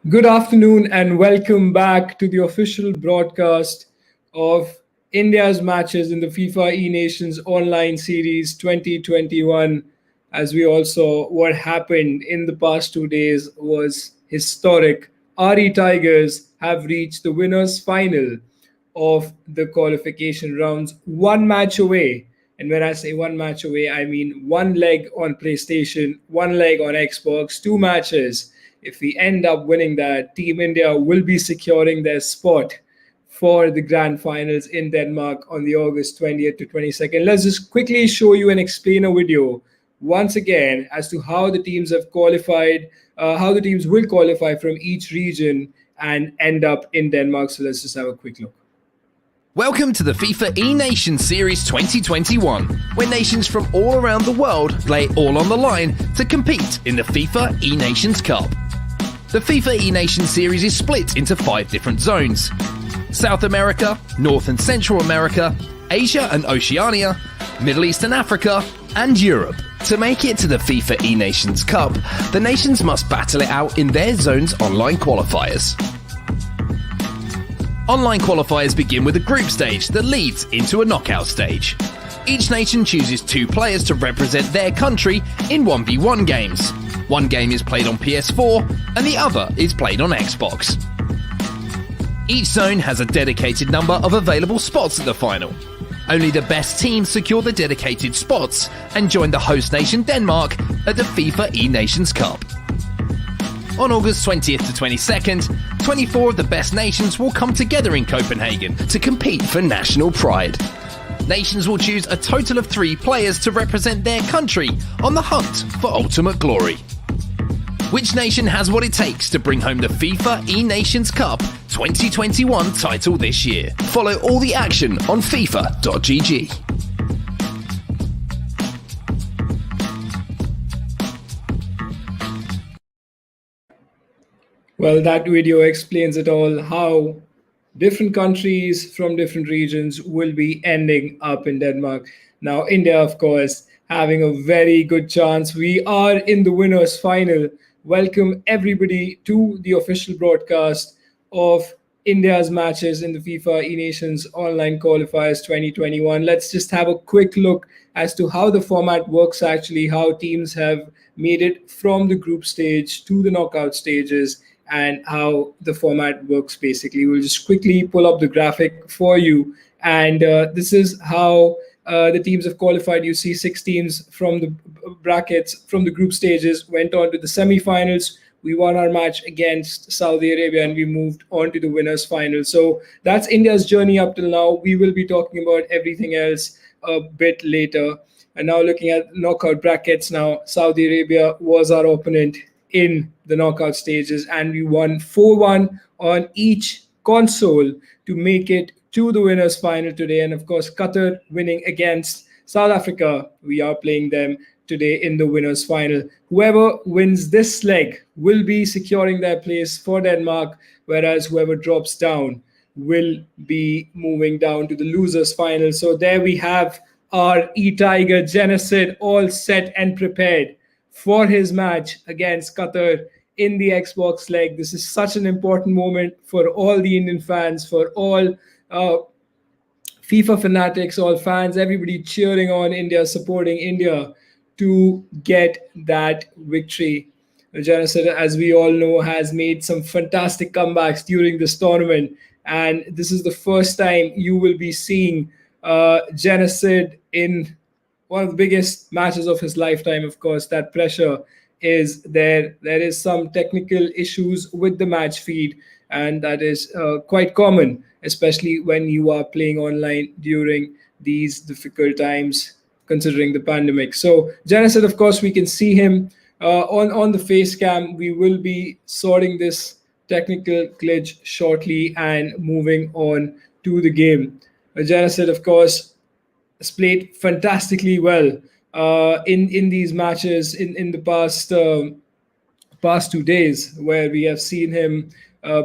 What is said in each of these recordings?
Good afternoon and welcome back to the official broadcast of India's matches in the FIFA eNations online series 2021. As we all saw, what happened in the past 2 days was historic. RE Tigers have reached the winners' final of the qualification rounds, one match away. And when I say one match away, I mean one leg on PlayStation, one leg on Xbox, two matches. If we end up winning that, Team India will be securing their spot for the grand finals in Denmark on the August 20th to 22nd. Let's just quickly show you and explain a video once again as to how the teams have qualified, how the teams will qualify from each region and end up in Denmark. So let's just have a quick look. Welcome to the FIFA eNations Series 2021, where nations from all around the world lay all on the line to compete in the FIFA eNations Cup. The FIFA eNations Series is split into 5 different zones: South America, North and Central America, Asia and Oceania, Middle East and Africa, and Europe. To make it to the FIFA eNations Cup, the nations must battle it out in their zone's online qualifiers. Online qualifiers begin with a group stage that leads into a knockout stage. Each nation chooses 2 players to represent their country in 1v1 games. One game is played on PS4 and the other is played on Xbox. Each zone has a dedicated number of available spots at the final. Only the best teams secure the dedicated spots and join the host nation Denmark at the FIFA eNations Cup. On August 20th to 22nd, 24 of the best nations will come together in Copenhagen to compete for national pride. Nations will choose a total of 3 players to represent their country on the hunt for ultimate glory. Which nation has what it takes to bring home the FIFA eNations Cup 2021 title this year? Follow all the action on FIFA.gg. Well, that video explains it all, how different countries from different regions will be ending up in Denmark. Now, India, of course, having a very good chance. We are in the winners' final. Welcome everybody to the official broadcast of India's matches in the FIFA eNations online qualifiers 2021. Let's just have a quick look as to how the format works actually, how teams have made it from the group stage to the knockout stages, and how the format works basically. We'll just quickly pull up the graphic for you. And this is how the teams have qualified. You see 6 teams from the brackets, from the group stages, went on to the semifinals. We won our match against Saudi Arabia and we moved on to the winners final. So that's India's journey up till now. We will be talking about everything else a bit later. And now looking at knockout brackets now, Saudi Arabia was our opponent in the knockout stages and we won 4-1 on each console to make it to the winners final today. And of course, Qatar winning against South Africa. We are playing them today in the winners final. Whoever wins this leg will be securing their place for Denmark, whereas whoever drops down will be moving down to the losers final. So there we have our E-Tiger Genocide all set and prepared for his match against Qatar in the Xbox leg. This is such an important moment for all the Indian fans, for all FIFA fanatics, all fans, everybody cheering on India, supporting India to get that victory. Genocide, as we all know, has made some fantastic comebacks during this tournament. And this is the first time you will be seeing Genocide in one of the biggest matches of his lifetime. Of course, that pressure is there. There is some technical issues with the match feed, and that is quite common, especially when you are playing online during these difficult times, considering the pandemic. So Genocide, of course, we can see him on the face cam. We will be sorting this technical glitch shortly and moving on to the game. Genocide, of course, has played fantastically well in these matches in the past 2 days, where we have seen him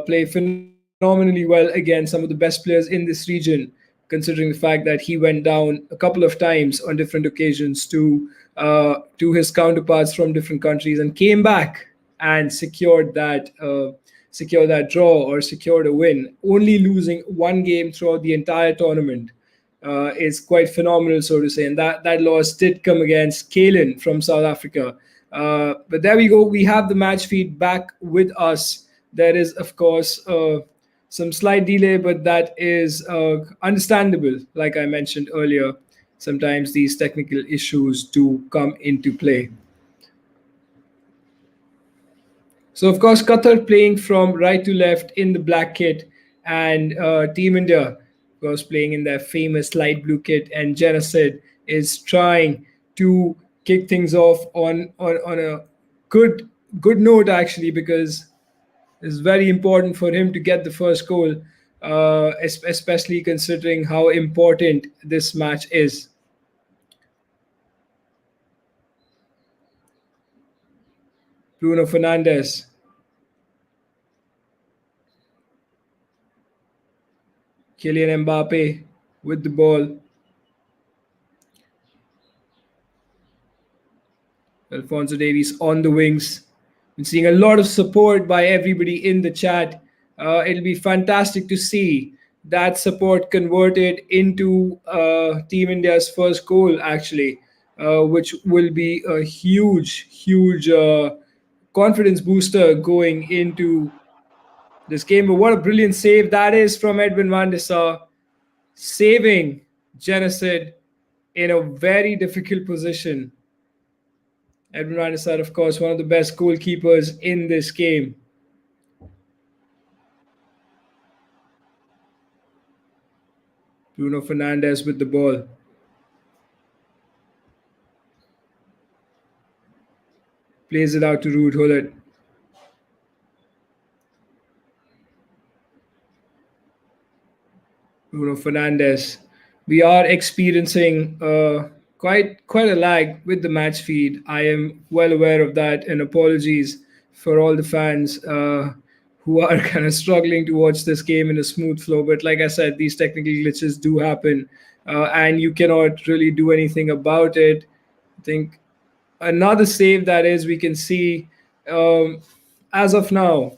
play phenomenally well against some of the best players in this region, considering the fact that he went down a couple of times on different occasions to his counterparts from different countries and came back and secured secure that draw or secure a win. Only losing one game throughout the entire tournament is quite phenomenal, so to say. And that loss did come against Kalen from South Africa. But there we go. We have the match feed back with us. There is, of course, some slight delay, but that is understandable. Like I mentioned earlier, sometimes these technical issues do come into play. So, of course, Qatar playing from right to left in the black kit, and Team India, of course, playing in their famous light blue kit. And Janacid is trying to kick things off on a good note, actually, because it's very important for him to get the first goal, especially considering how important this match is. Bruno Fernandes, Kylian Mbappe with the ball. Alfonso Davies on the wings. Been seeing a lot of support by everybody in the chat. It'll be fantastic to see that support converted into Team India's first goal, actually, which will be a huge confidence booster going into this game. But what a brilliant save that is from Edwin van der Sar, saving Genocid in a very difficult position. Edwin van der Sar, of course, one of the best goalkeepers in this game. Bruno Fernandes with the ball. Plays it out to Ruud Gullit. Bruno Fernandes. We are experiencing quite a lag with the match feed. I am well aware of that, and apologies for all the fans who are kind of struggling to watch this game in a smooth flow. But like I said, these technical glitches do happen, and you cannot really do anything about it. I think another save that is we can see as of now,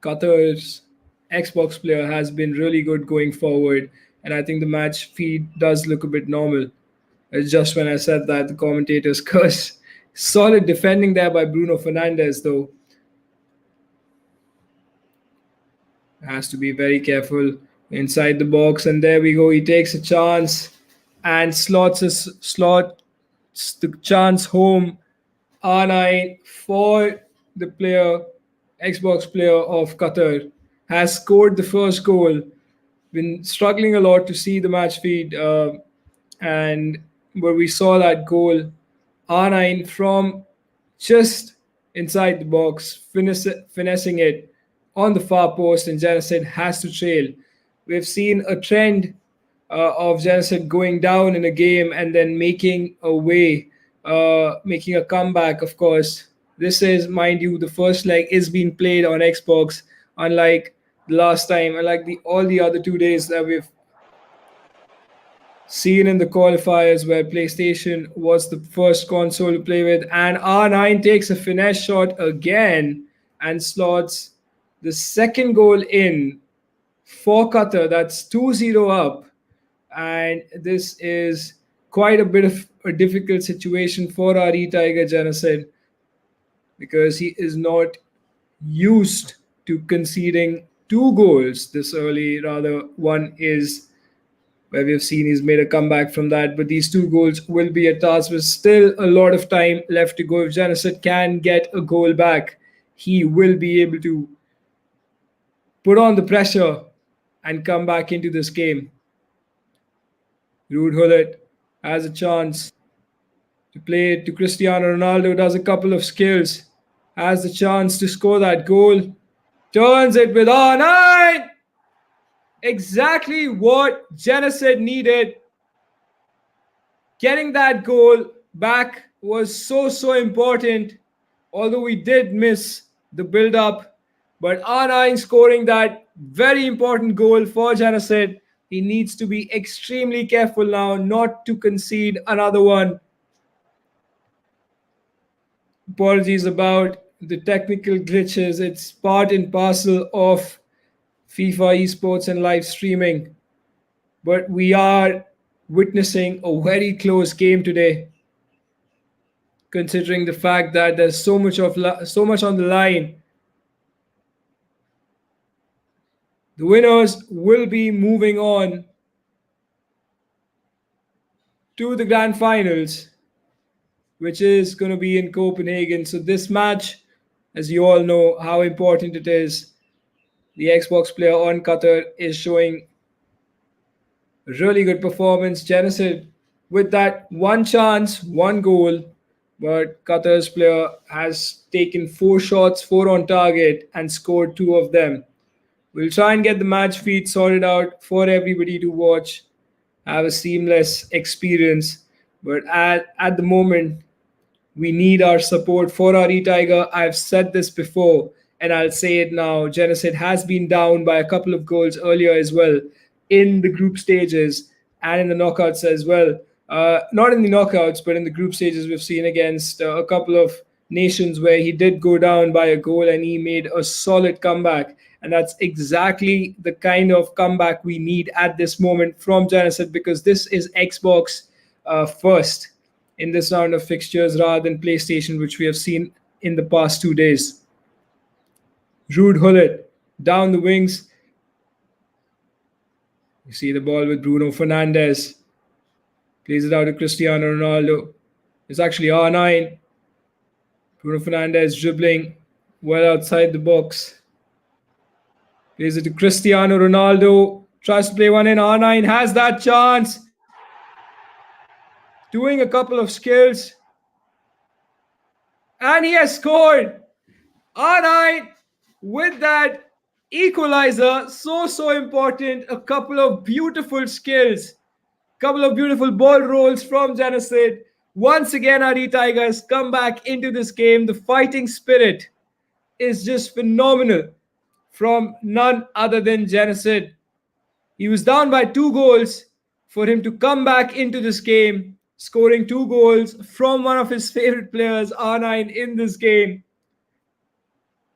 Qatar's Xbox player has been really good going forward, and I think the match feed does look a bit normal. It's just when I said that the commentators curse. Solid defending there by Bruno Fernandes, though. Has to be very careful inside the box, and there we go. He takes a chance and slots the chance home. R9 for the player, Xbox player of Qatar, has scored the first goal. Been struggling a lot to see the match feed, and where we saw that goal, R9 from just inside the box, finessing it on the far post, and Genocid has to trail. We've seen a trend of Genocid going down in a game and then making a way, making a comeback, of course. This is, mind you, the first leg is being played on Xbox, unlike the last time, unlike all the other 2 days that we've seen in the qualifiers where PlayStation was the first console to play with. And R9 takes a finesse shot again and slots the second goal in for Qatar. That's 2-0 up. And this is quite a bit of a difficult situation for our E-Tiger Genocide, because he is not used to conceding two goals this early. Rather, one is where we've seen he's made a comeback from that. But these two goals will be a task with still a lot of time left to go. If Genocide can get a goal back, he will be able to put on the pressure and come back into this game. Ruud Gullit has a chance to play it to Cristiano Ronaldo, does a couple of skills, has the chance to score that goal, turns it with R9. Exactly what Genocide needed. Getting that goal back was so important, although we did miss the build-up. But R9 scoring that very important goal for Genocide. He needs to be extremely careful now not to concede another one. Apologies about the technical glitches. It's part and parcel of FIFA esports and live streaming. But we are witnessing a very close game today, considering the fact that there's so much on the line. The winners will be moving on to the grand finals, which is going to be in Copenhagen. So this match, as you all know how important it is, the Xbox player on Qatar is showing really good performance. Genocide with that one chance, one goal, but Qatar's player has taken four shots, four on target, and scored two of them. We'll try and get the match feed sorted out for everybody to watch, have a seamless experience. But at the moment, we need our support for our E-Tiger. I've said this before and I'll say it now. Genocide has been down by a couple of goals earlier as well in the group stages and in the knockouts as well. Not in the knockouts, but in the group stages, we've seen against a couple of nations where he did go down by a goal and he made a solid comeback. And that's exactly the kind of comeback we need at this moment from Genocide, because this is Xbox first in this round of fixtures rather than PlayStation, which we have seen in the past 2 days. Rude Hullet down the wings. You see the ball with Bruno Fernandes. Plays it out to Cristiano Ronaldo. It's actually R9. Bruno Fernandes dribbling well outside the box. Plays it to Cristiano Ronaldo. Tries to play one in. R9 has that chance. Doing a couple of skills. And he has scored. R9 with that equalizer. So important. A couple of beautiful skills. Couple of beautiful ball rolls from Genocide. Once again, our E-Tigers come back into this game. The fighting spirit is just phenomenal from none other than Genocide. He was down by 2 goals. For him to come back into this game, scoring 2 goals from one of his favorite players, R9, in this game,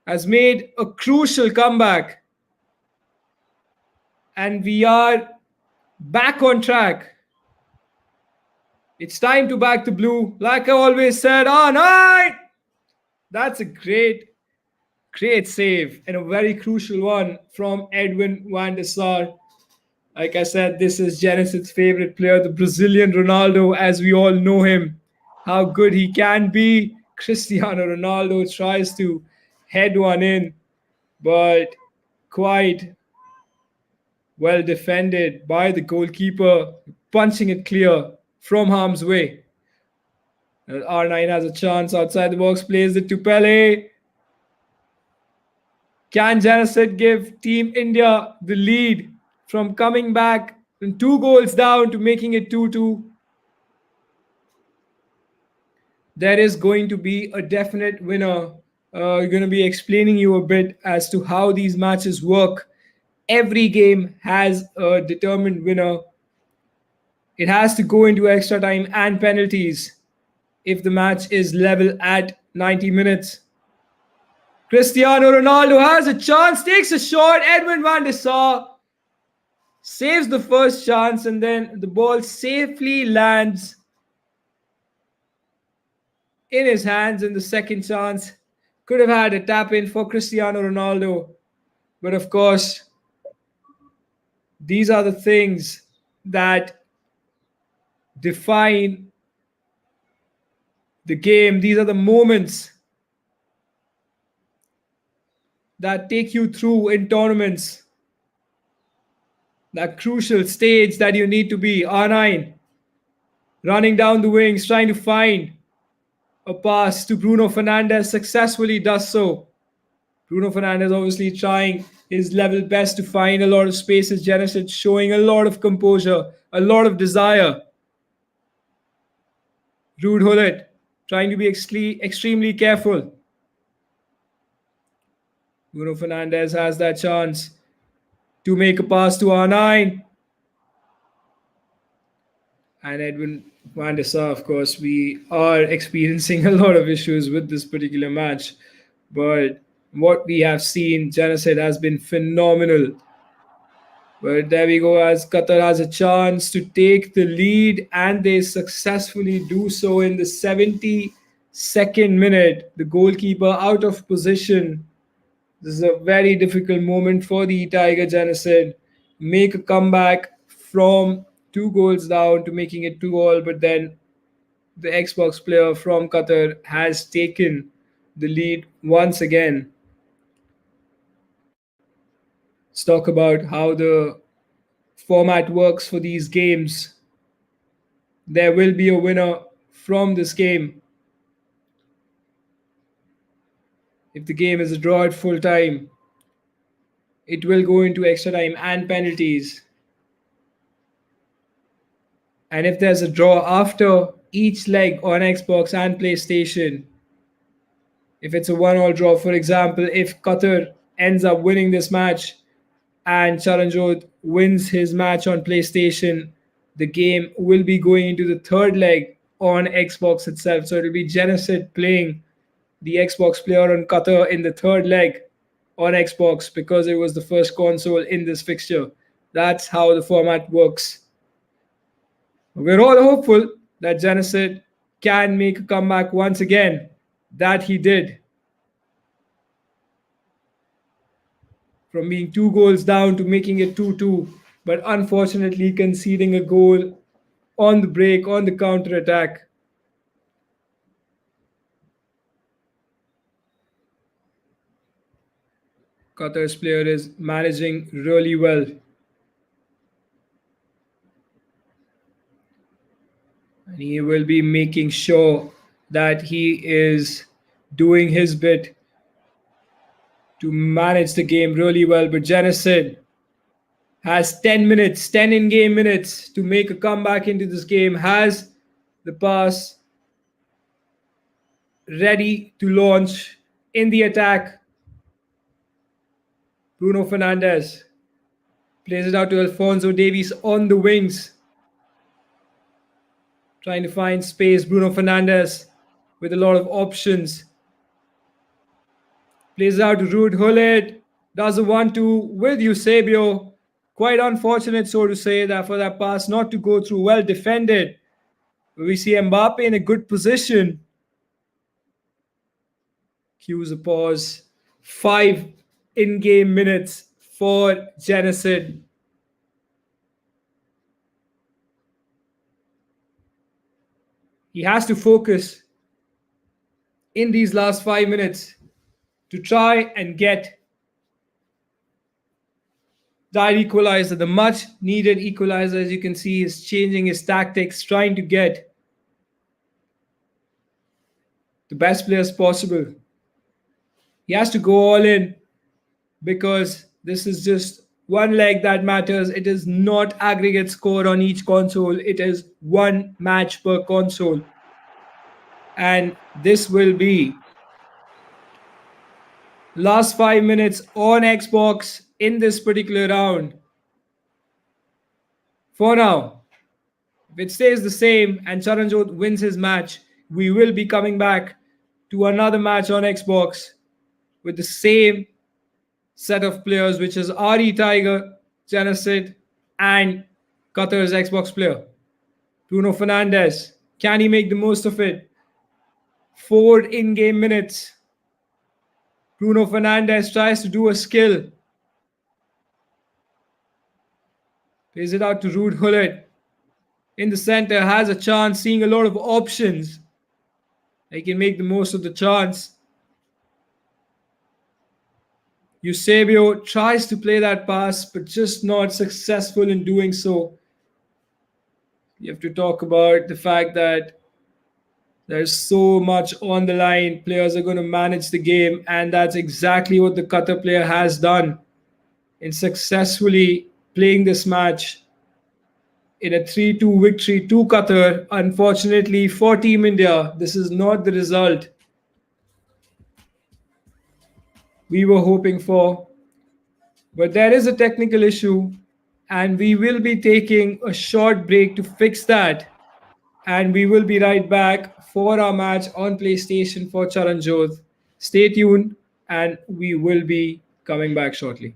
has made a crucial comeback. And we are back on track. It's time to back the blue. Like I always said, R9! That's a great save and a very crucial one from Edwin van der Sar. Like I said, this is Genocide's favorite player, the Brazilian Ronaldo, as we all know him, how good he can be. Cristiano Ronaldo tries to head one in, but quite well defended by the goalkeeper, punching it clear from harm's way. R9 has a chance outside the box, plays it to Pele. Can Genocide give Team India the lead from coming back from 2 goals down to making it 2-2? There is going to be a definite winner. We're going to be explaining you a bit as to how these matches work. Every game has a determined winner. It has to go into extra time and penalties if the match is level at 90 minutes. Cristiano Ronaldo has a chance, takes a shot. Edwin van der Sar saves the first chance, and then the ball safely lands in his hands in the second chance. Could have had a tap in for Cristiano Ronaldo. But of course, these are the things that define the game. These are the moments that take you through in tournaments. That crucial stage that you need to be. R9 running down the wings, trying to find a pass to Bruno Fernandes, successfully does so. Bruno Fernandes obviously trying his level best to find a lot of spaces. Genocide showing a lot of composure, a lot of desire. Rude Hullet trying to be extremely careful. Bruno Fernandes has that chance to make a pass to R9. And Edwin van der Sar, of course, we are experiencing a lot of issues with this particular match. But what we have seen, Genocide has been phenomenal. But there we go, as Qatar has a chance to take the lead, and they successfully do so in the 72nd minute. The goalkeeper out of position. This is a very difficult moment for the Tiger Genocide. Make a comeback from 2 goals down to making it 2-all, but then the Xbox player from Qatar has taken the lead once again. Let's talk about how the format works for these games. There will be a winner from this game. If the game is a draw at full time, it will go into extra time and penalties. And if there's a draw after each leg on Xbox and PlayStation, if it's a 1-all draw, for example, if Qatar ends up winning this match and Charanjot wins his match on PlayStation, the game will be going into the third leg on Xbox itself. So it'll be Genocide playing the Xbox player on Qatar in the third leg on Xbox because it was the first console in this fixture. That's how the format works. We're all hopeful that Genocide can make a comeback once again. That he did. From being 2 goals down to making it 2-2, but unfortunately conceding a goal on the break, on the counter attack. Qatar's player is managing really well. And he will be making sure that he is doing his bit to manage the game really well. But Genocide has 10 minutes, 10 in-game minutes to make a comeback into this game, has the pass ready to launch in the attack. Bruno Fernandes plays it out to Alphonso Davies on the wings. Trying to find space. Bruno Fernandes with a lot of options. Plays out to Ruud Gullit. Does a 1-2 with Eusebio. Quite unfortunate, so to say, that for that pass not to go through. Well defended. We see Mbappe in a good position. Cues a pause. 5 in-game minutes for Genocide. He has to focus in these last 5 minutes to try and get that equalizer, the much needed equalizer. As you can see, he's changing his tactics, trying to get the best players possible. He has to go all in because this is just one leg that matters. It is not aggregate score on each console. It is one match per console. And this will be last 5 minutes on Xbox in this particular round. For now, if it stays the same and Charanjot wins his match, we will be coming back to another match on Xbox with the same set of players, which is RE Tiger, Genocide, and Qatar's Xbox player. Bruno Fernandes, can he make the most of it? 4 in-game minutes. Bruno Fernandes tries to do a skill. Plays it out to Ruud Gullit. In the center, has a chance, seeing a lot of options. He can make the most of the chance. Eusebio tries to play that pass, but just not successful in doing so. You have to talk about the fact that there's so much on the line. Players are going to manage the game, and that's exactly what the Qatar player has done in successfully playing this match in a 3-2 victory to Qatar. Unfortunately for Team India, this is not the result we were hoping for. But there is a technical issue, and we will be taking a short break to fix that. And we will be right back for our match on PlayStation for Charanjot. Stay tuned and we will be coming back shortly.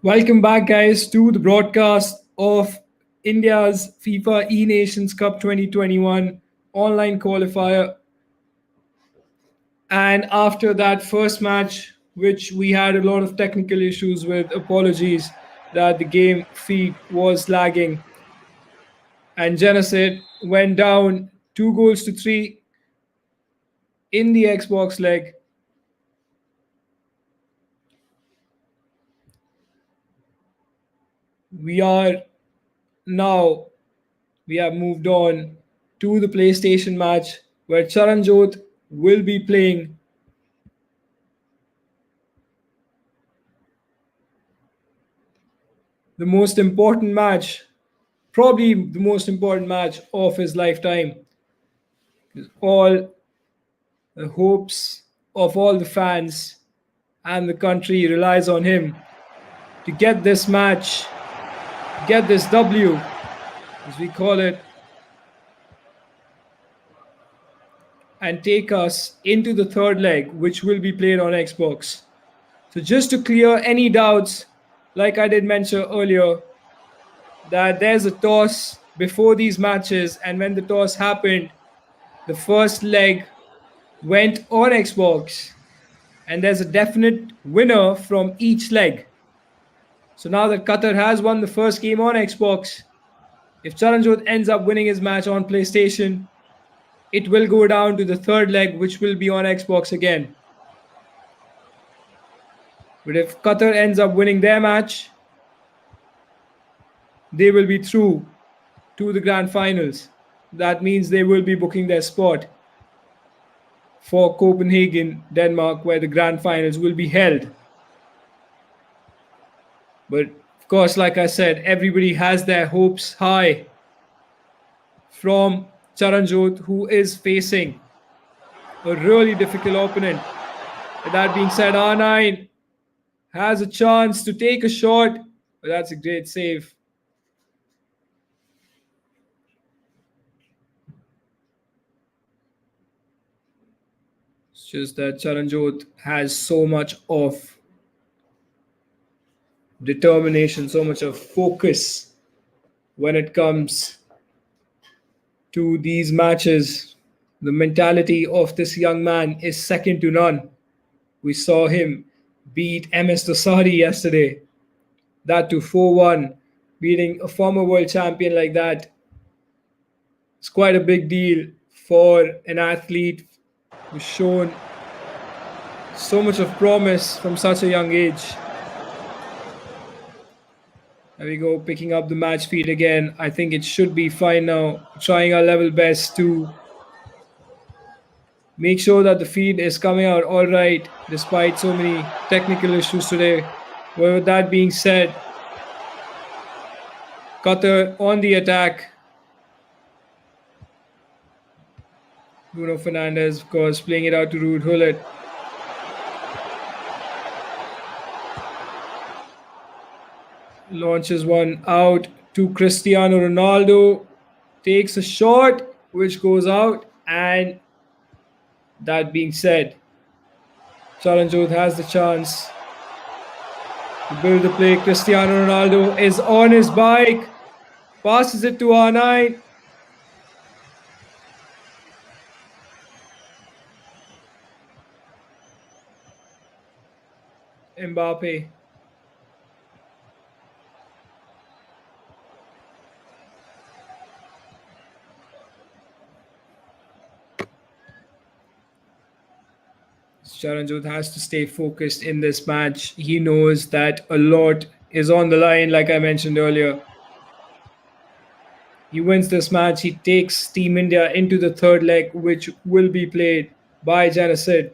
Welcome back, guys, to the broadcast of India's FIFA eNations Cup 2021 online qualifier. And after that first match, which we had a lot of technical issues with, apologies that the game feed was lagging, and Genocide went down 2 goals to 3 in the Xbox leg. We are now we have moved on to the PlayStation match where Charanjot will be playing the most important match, probably the most important match of his lifetime. All the hopes of all the fans and the country relies on him to get this match, get this W, as we call it, and take us into the third leg, which will be played on Xbox. So, just to clear any doubts, like I did mention earlier, that there's a toss before these matches, and when the toss happened, the first leg went on Xbox, and there's a definite winner from each leg. So now that Qatar has won the first game on Xbox, if Charanjot ends up winning his match on PlayStation, it will go down to the third leg, which will be on Xbox again. But if Qatar ends up winning their match, they will be through to the grand finals. That means they will be booking their spot for Copenhagen, Denmark, where the grand finals will be held. But of course, like I said, everybody has their hopes high from Charanjot, who is facing a really difficult opponent. With that being said, R9 has a chance to take a shot, but that's a great save. It's just that Charanjot has so much of determination, so much of focus when it comes to these matches. The mentality of this young man is second to none. We saw him beat MS Dosari yesterday, that to 4-1, beating a former world champion like that. It's quite a big deal for an athlete who's shown so much of promise from such a young age. There we go, picking up the match feed again. I think it should be fine now. Trying our level best to make sure that the feed is coming out all right, despite so many technical issues today. Well, with that being said, Qatar on the attack. Bruno Fernandes, of course, playing it out to Ruud Gullit. Launches one out to Cristiano Ronaldo. Takes a shot, which goes out. And that being said, Charanjot has the chance to build the play. Cristiano Ronaldo is on his bike. Passes it to R9. Mbappe. Charanjot has to stay focused in this match. He knows that a lot is on the line, like I mentioned earlier. He wins this match. He takes Team India into the third leg, which will be played by Genocide.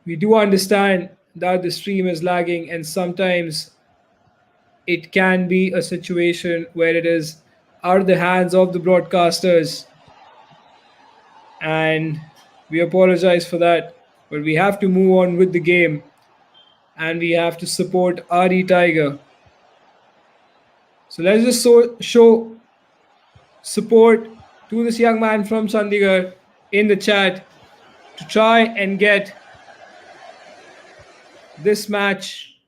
We do understand that the stream is lagging, and sometimes it can be a situation where it is out of the hands of the broadcasters. And we apologize for that, but we have to move on with the game, and we have to support RE Tiger. So let's just show support to this young man from Chandigarh in the chat to try and get this match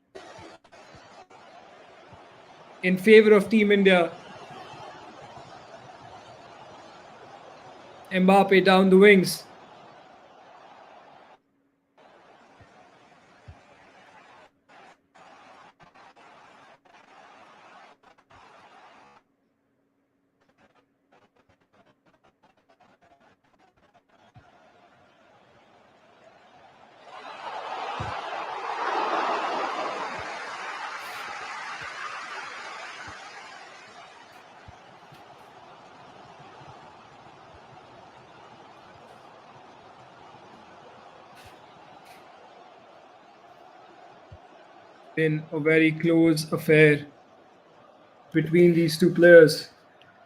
in favor of Team India. Mbappe down the wings. Been a very close affair between these two players,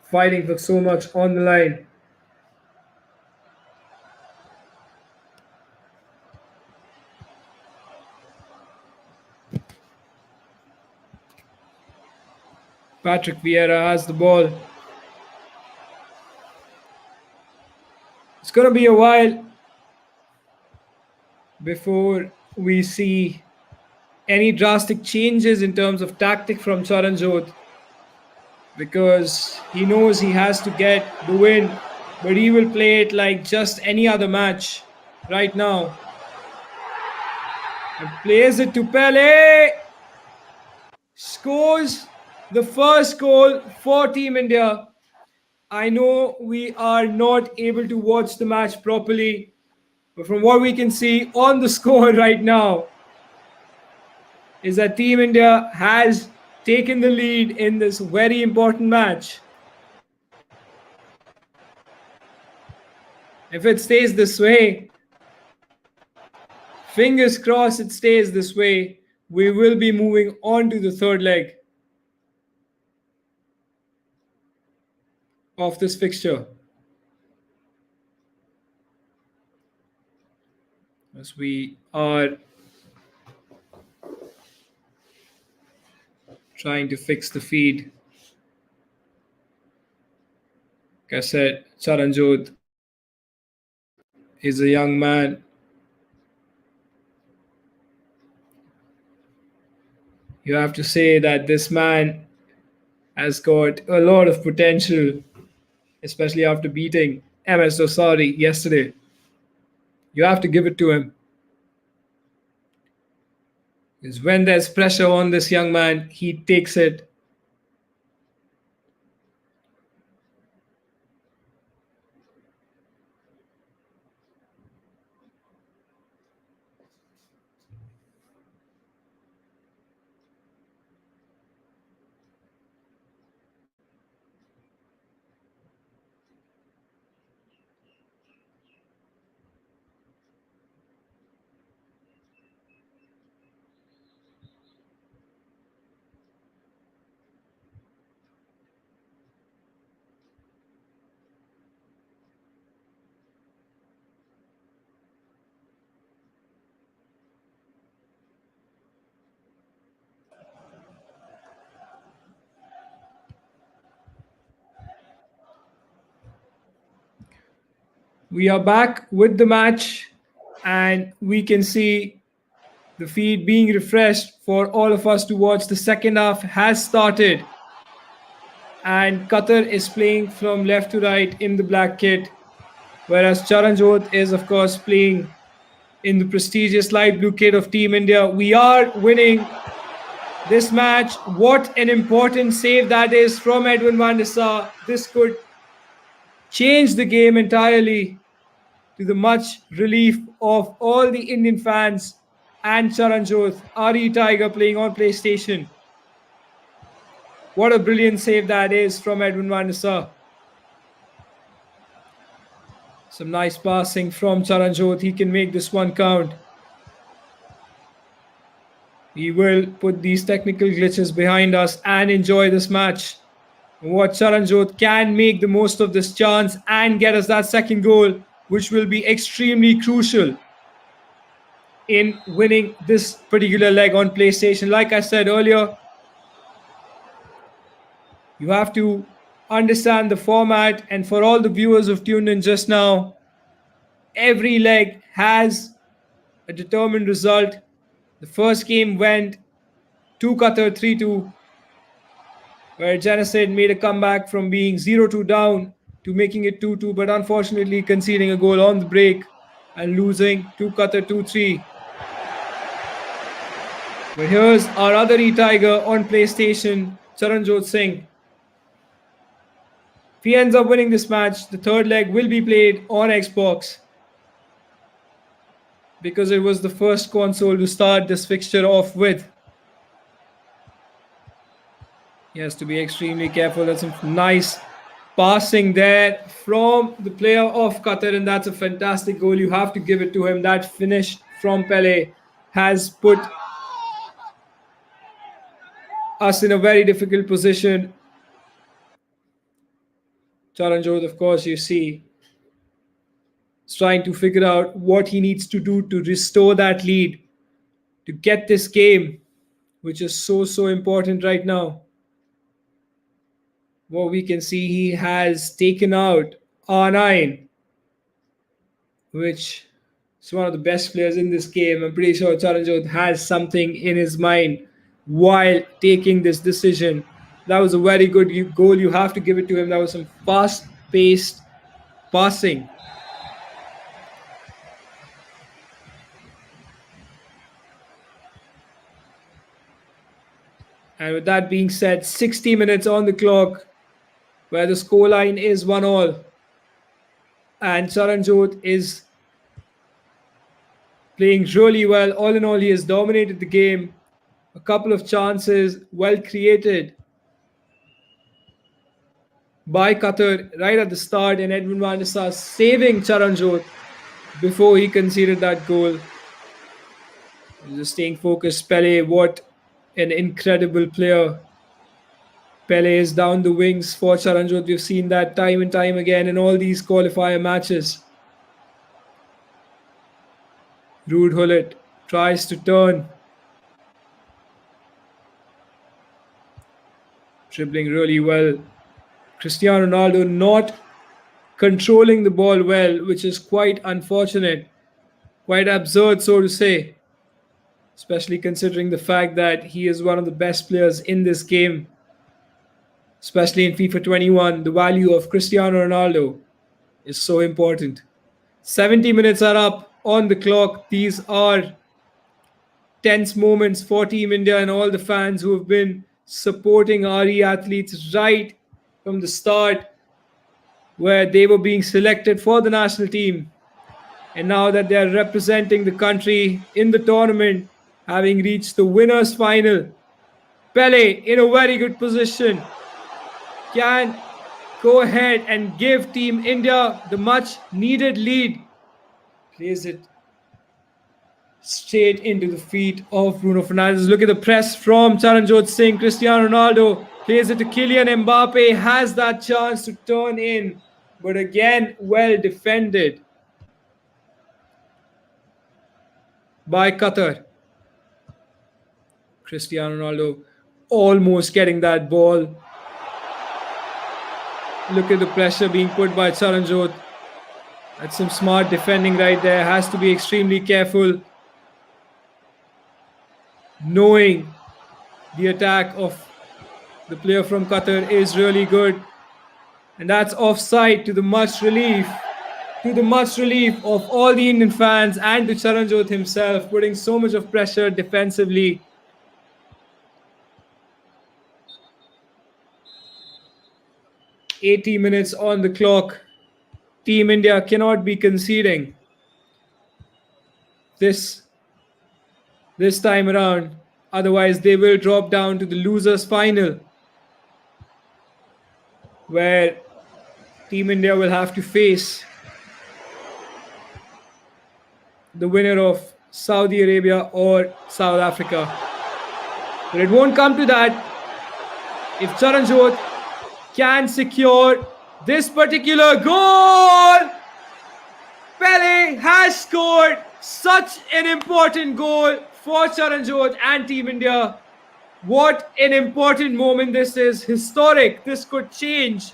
fighting for so much on the line. Patrick Vieira has the ball. It's going to be a while before we see any drastic changes in terms of tactic from Charanjot, because he knows he has to get the win, but he will play it like just any other match right now. And plays it to Pele. Scores the first goal for Team India. I know we are not able to watch the match properly, but from what we can see on the score right now is that Team India has taken the lead in this very important match. If it stays this way, fingers crossed it stays this way, we will be moving on to the third leg of this fixture. As we are trying to fix the feed. Like I said, Charanjot is a young man. You have to say that this man has got a lot of potential, especially after beating MS Dosari yesterday. You have to give it to him. Because when there's pressure on this young man, he takes it. We are back with the match, and we can see the feed being refreshed for all of us to watch. The second half has started, and Qatar is playing from left to right in the black kit, whereas Charanjot is, of course, playing in the prestigious light blue kit of Team India. We are winning this match. What an important save that is from Edwin van der Sar. This could change the game entirely, to the much relief of all the Indian fans and Charanjot, RE Tiger playing on PlayStation. What a brilliant save that is from Edwin van der Sar. Some nice passing from Charanjot. He can make this one count. We will put these technical glitches behind us and enjoy this match. What Charanjot can make the most of this chance and get us that second goal, which will be extremely crucial in winning this particular leg on PlayStation. Like I said earlier, you have to understand the format, and for all the viewers who've tuned in just now, every leg has a determined result. The first game went to Qatar 3-2, where Genocide made a comeback from being 0-2 down to making it 2-2, but unfortunately conceding a goal on the break and losing to Qatar 2-3. But here's our other e-Tiger on PlayStation, Charanjot Singh. If he ends up winning this match, the third leg will be played on Xbox, because it was the first console to start this fixture off with. He has to be extremely careful. That's some nice passing there from the player of Qatar, and that's a fantastic goal. You have to give it to him. That finish from Pele has put us in a very difficult position. Charanjot, of course, you see, is trying to figure out what he needs to do to restore that lead, to get this game, which is so important right now. Well, we can see he has taken out R9, which is one of the best players in this game. I'm pretty sure Charanjot has something in his mind while taking this decision. That was a very good goal. You have to give it to him. That was some fast-paced passing. And with that being said, 60 minutes on the clock, where the scoreline is 1-1. And Charanjot is playing really well. All in all, he has dominated the game. A couple of chances well created by Qatar right at the start, and Edwin van der Sar saving Charanjot before he conceded that goal. Just staying focused. Pele, what an incredible player. Pele is down the wings for Charanjot. We've seen that time and time again in all these qualifier matches. Ruud Gullit tries to turn. Dribbling really well. Cristiano Ronaldo not controlling the ball well, which is quite unfortunate. Quite absurd, so to say. Especially considering the fact that he is one of the best players in this game. Especially in FIFA 21, the value of Cristiano Ronaldo is so important. 70 minutes are up on the clock. These are tense moments for Team India and all the fans who have been supporting our athletes right from the start, where they were being selected for the national team. And now that they are representing the country in the tournament, having reached the winners' final, Pele in a very good position can go ahead and give Team India the much needed lead. Plays it straight into the feet of Bruno Fernandes. Look at the press from Charanjot Singh. Cristiano Ronaldo plays it to Kylian Mbappe. Has that chance to turn in, but again, well defended by Qatar. Cristiano Ronaldo almost getting that ball. Look at the pressure being put by Charanjot. That's some smart defending right there. Has to be extremely careful, knowing the attack of the player from Qatar is really good. And that's offside, to the much relief of all the Indian fans and to Charanjot himself, putting so much of pressure defensively. "80 minutes on the clock. Team India cannot be conceding this time around. Otherwise, they will drop down to the losers' final, where Team India will have to face the winner of Saudi Arabia or South Africa. But it won't come to that if Charanjot can secure this particular goal. Pele has scored such an important goal for Charanjot and Team India. What an important moment this is. Historic. This could change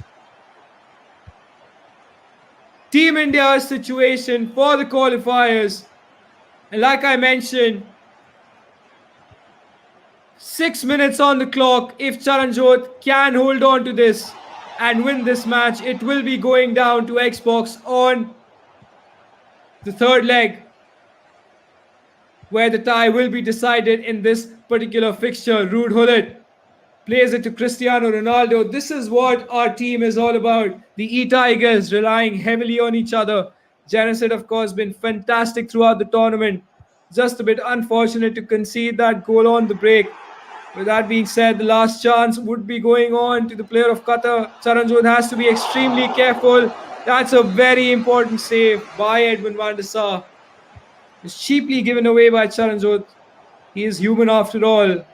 Team India's situation for the qualifiers. And like I mentioned, 6 minutes on the clock. If Charanjot can hold on to this and win this match, it will be going down to Xbox on the third leg, where the tie will be decided in this particular fixture. Ruud Gullit plays it to Cristiano Ronaldo. This is what our team is all about. The E-Tigers relying heavily on each other. Genesis, of course, been fantastic throughout the tournament. Just a bit unfortunate to concede that goal on the break. With that being said, the last chance would be going on to the player of Qatar. Charanjot has to be extremely careful. That's a very important save by Edwin van der Sar. It's cheaply given away by Charanjot. He is human after all.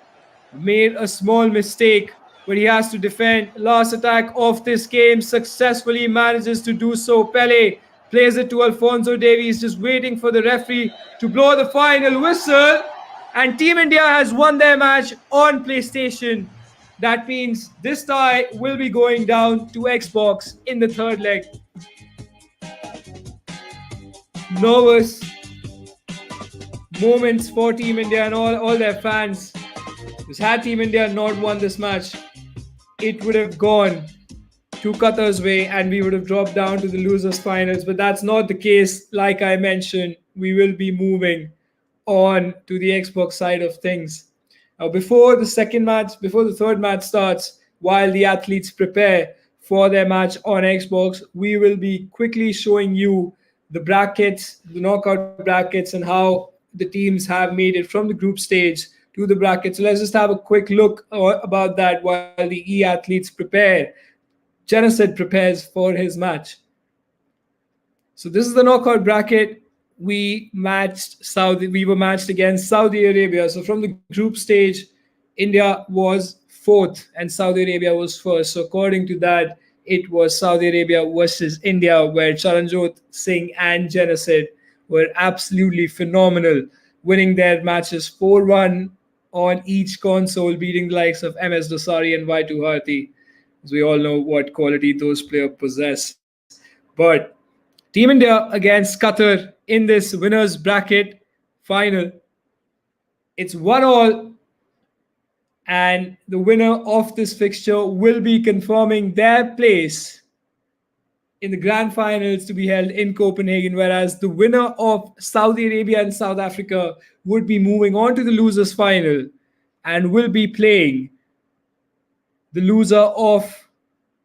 Made a small mistake, but he has to defend. Last attack of this game, successfully manages to do so. Pele plays it to Alphonso Davies, just waiting for the referee to blow the final whistle. And Team India has won their match on PlayStation. That means this tie will be going down to Xbox in the third leg. Nervous moments for Team India and all their fans. Because had Team India not won this match, it would have gone to Qatar's way and we would have dropped down to the losers finals. But that's not the case. Like I mentioned, we will be moving on to the Xbox side of things. Now, before the third match starts, while the athletes prepare for their match on Xbox, we will be quickly showing you the brackets, the knockout brackets, and how the teams have made it from the group stage to the brackets. So let's just have a quick look about that while the e-athletes prepare. Genesis prepares for his match. So this is the knockout bracket. We were matched against Saudi Arabia. So from the group stage, India was fourth and Saudi Arabia was first. So according to that, it was Saudi Arabia versus India, where Charanjot, Singh and Genesis were absolutely phenomenal, winning their matches 4-1 on each console, beating the likes of MS Dosari and Vaitu Harthi. As we all know what quality those players possess. But Team India against Qatar in this winners bracket final. It's 1-1, and the winner of this fixture will be confirming their place in the grand finals to be held in Copenhagen, whereas the winner of Saudi Arabia and South Africa would be moving on to the losers final and will be playing the loser of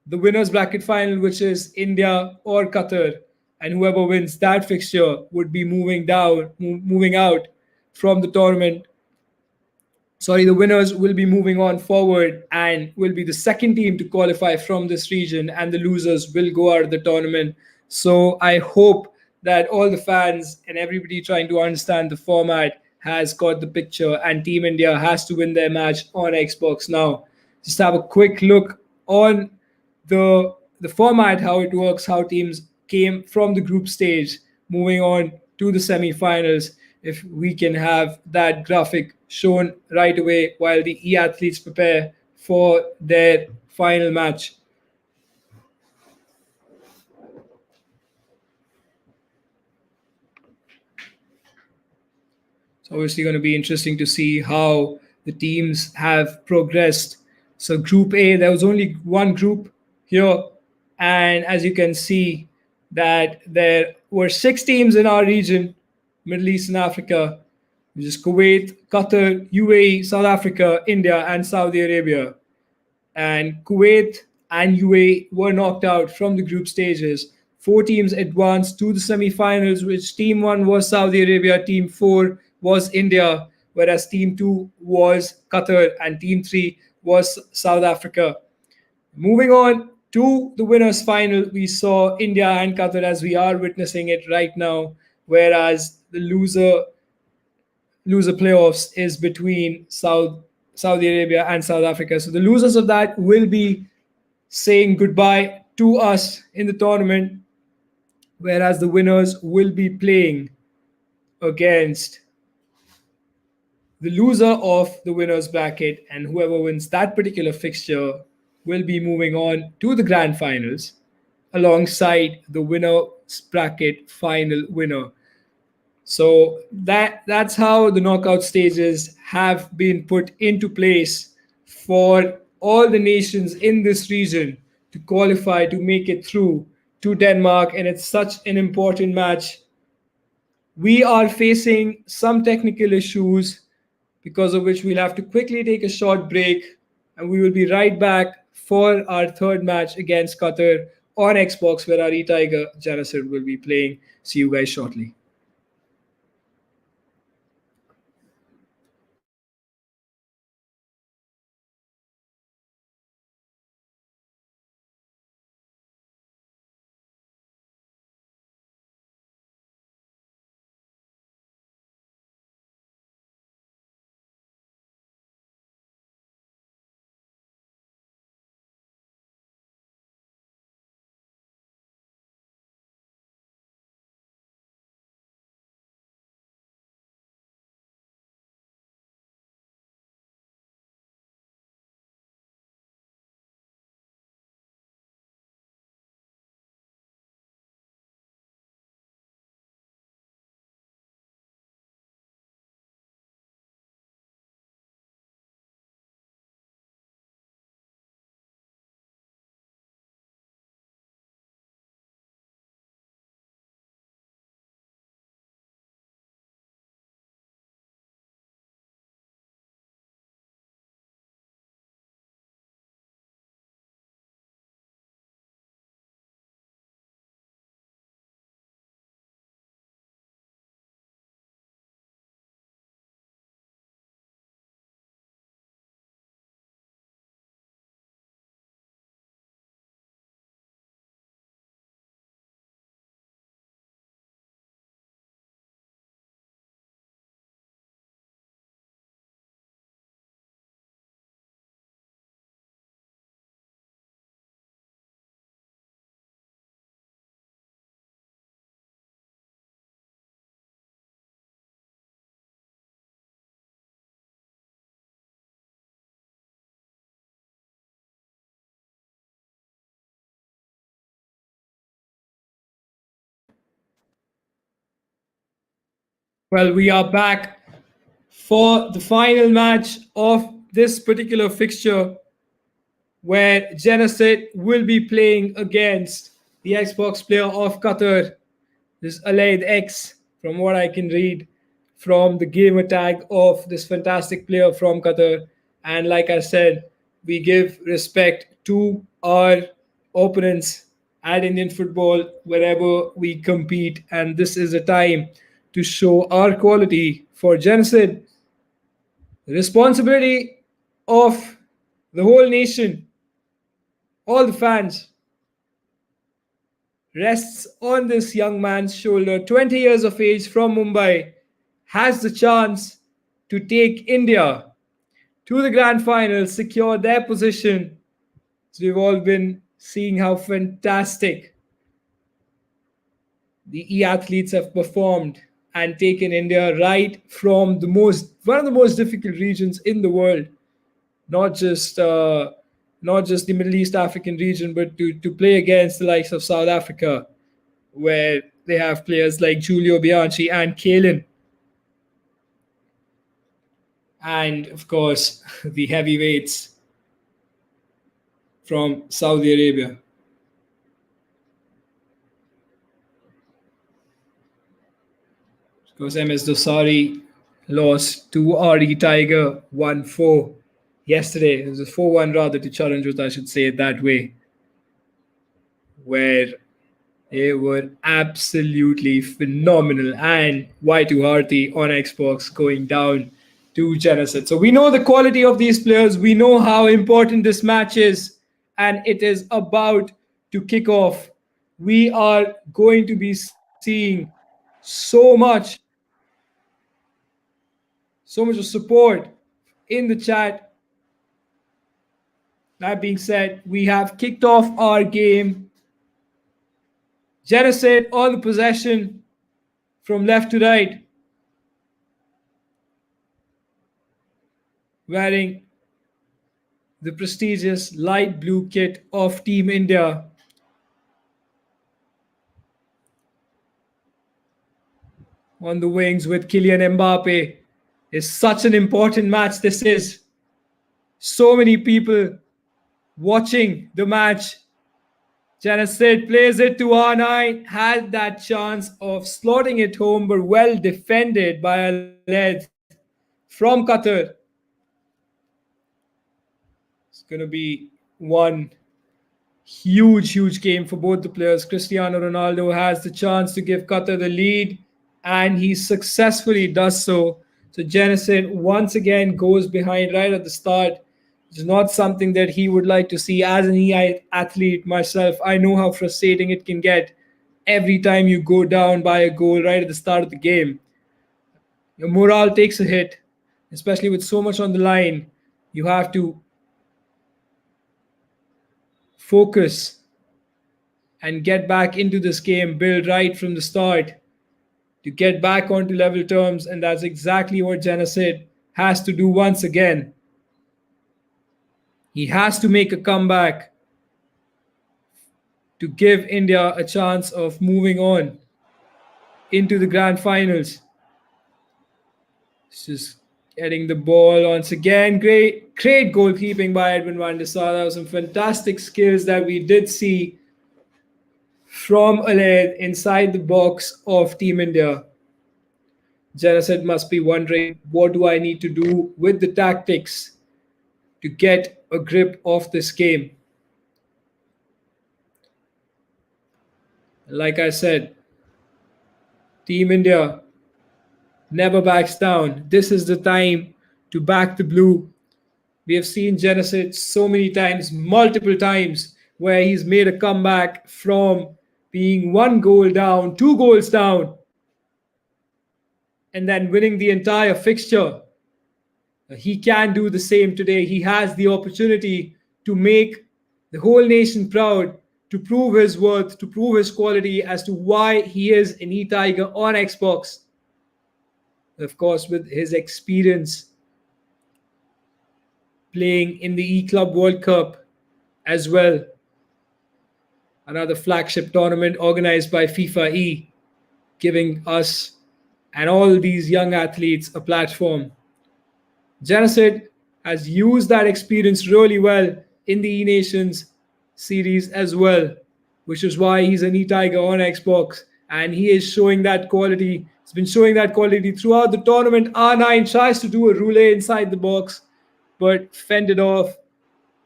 the winners bracket final, which is India or Qatar. And whoever wins that fixture would be moving out from the tournament. The winners will be moving on forward and will be the second team to qualify from this region, and the losers will go out of the tournament. So I hope that all the fans and everybody trying to understand the format has got the picture, and Team India has to win their match on Xbox now. Just have a quick look on the format, how it works, how teams came from the group stage, moving on to the semi-finals. If we can have that graphic shown right away while the e-athletes prepare for their final match. It's obviously going to be interesting to see how the teams have progressed. So Group A, there was only one group here. And as you can see, that there were 6 teams in our region, Middle East and Africa, which is Kuwait, Qatar, UAE, South Africa, India, and Saudi Arabia. And Kuwait and UAE were knocked out from the group stages. 4 teams advanced to the semi-finals, which Team 1 was Saudi Arabia, Team 4 was India, whereas Team 2 was Qatar, and Team 3 was South Africa. Moving on to the winners final, we saw India and Qatar as we are witnessing it right now, whereas the loser playoffs is between Saudi Arabia and South Africa. So the losers of that will be saying goodbye to us in the tournament, whereas the winners will be playing against the loser of the winners bracket, and whoever wins that particular fixture will be moving on to the grand finals alongside the winners bracket final winner. So that's how the knockout stages have been put into place for all the nations in this region to qualify to make it through to Denmark, and it's such an important match. We are facing some technical issues because of which we'll have to quickly take a short break, and we will be right back for our third match against Qatar on Xbox, where our E-Tiger Janacid will be playing. See you guys shortly. Well, we are back for the final match of this particular fixture where Genesis will be playing against the Xbox player of Qatar, this Alaid X, from what I can read from the gamer tag of this fantastic player from Qatar. And like I said, we give respect to our opponents at Indian football wherever we compete. And this is a time to show our quality for Genesis. The responsibility of the whole nation, all the fans, rests on this young man's shoulder. 20 years of age from Mumbai, has the chance to take India to the grand final, secure their position. So we've all been seeing how fantastic the e-athletes have performed and taken India right from the most one of the most difficult regions in the world, not just not just the Middle East African region, but to play against the likes of South Africa, where they have players like Giulio Bianchi and Kalen, and of course the heavyweights from Saudi Arabia. Of course, MS Dosari lost to RE Tiger 1-4 yesterday. It was a 4-1 rather to Charanjot, I should say it that way, where they were absolutely phenomenal. And Y2 Harti on Xbox going down to Genesis. So we know the quality of these players. We know how important this match is. And it is about to kick off. We are going to be seeing so much of support in the chat. That being said, we have kicked off our game. Genesis on the possession from left to right, wearing the prestigious light blue kit of Team India. on the wings with Kylian Mbappe. It's such an important match this is. So many people watching the match. Janacid plays it to R9, had that chance of slotting it home, but well defended by Aled from Qatar. It's going to be one huge game for both the players. Cristiano Ronaldo has the chance to give Qatar the lead, and he successfully does so. So Janacid once again goes behind right at the start. It's not something that he would like to see. As an EI athlete myself, I know how frustrating it can get every time you go down by a goal right at the start of the game. Your morale takes a hit, especially with so much on the line. You have to focus and get back into this game, build right from the start to get back onto level terms, and that's exactly what Janacid has to do once again. He has to make a comeback to give India a chance of moving on into the grand finals. Just getting the ball once again. Great goalkeeping by Edwin van der Sar. That was some fantastic skills that we did see from Aled inside the box of Team India. Janacid must be wondering, what do I need to do with the tactics to get a grip of this game? Like I said, Team India never backs down. This is the time to back the blue. We have seen Janacid so many times, multiple times, where he's made a comeback from being 1 goal down, 2 goals down, and then winning the entire fixture. He can do the same today. He has the opportunity to make the whole nation proud, to prove his worth, to prove his quality as to why he is an E-Tiger on Xbox. Of course, with his experience playing in the E-Club World Cup as well, another flagship tournament organized by FIFAe, giving us and all these young athletes a platform. Janacid has used that experience really well in the eNations series as well, which is why he's an E-Tiger on Xbox, and he is showing that quality. He's been showing that quality throughout the tournament. R9 tries to do a roulette inside the box, but fended off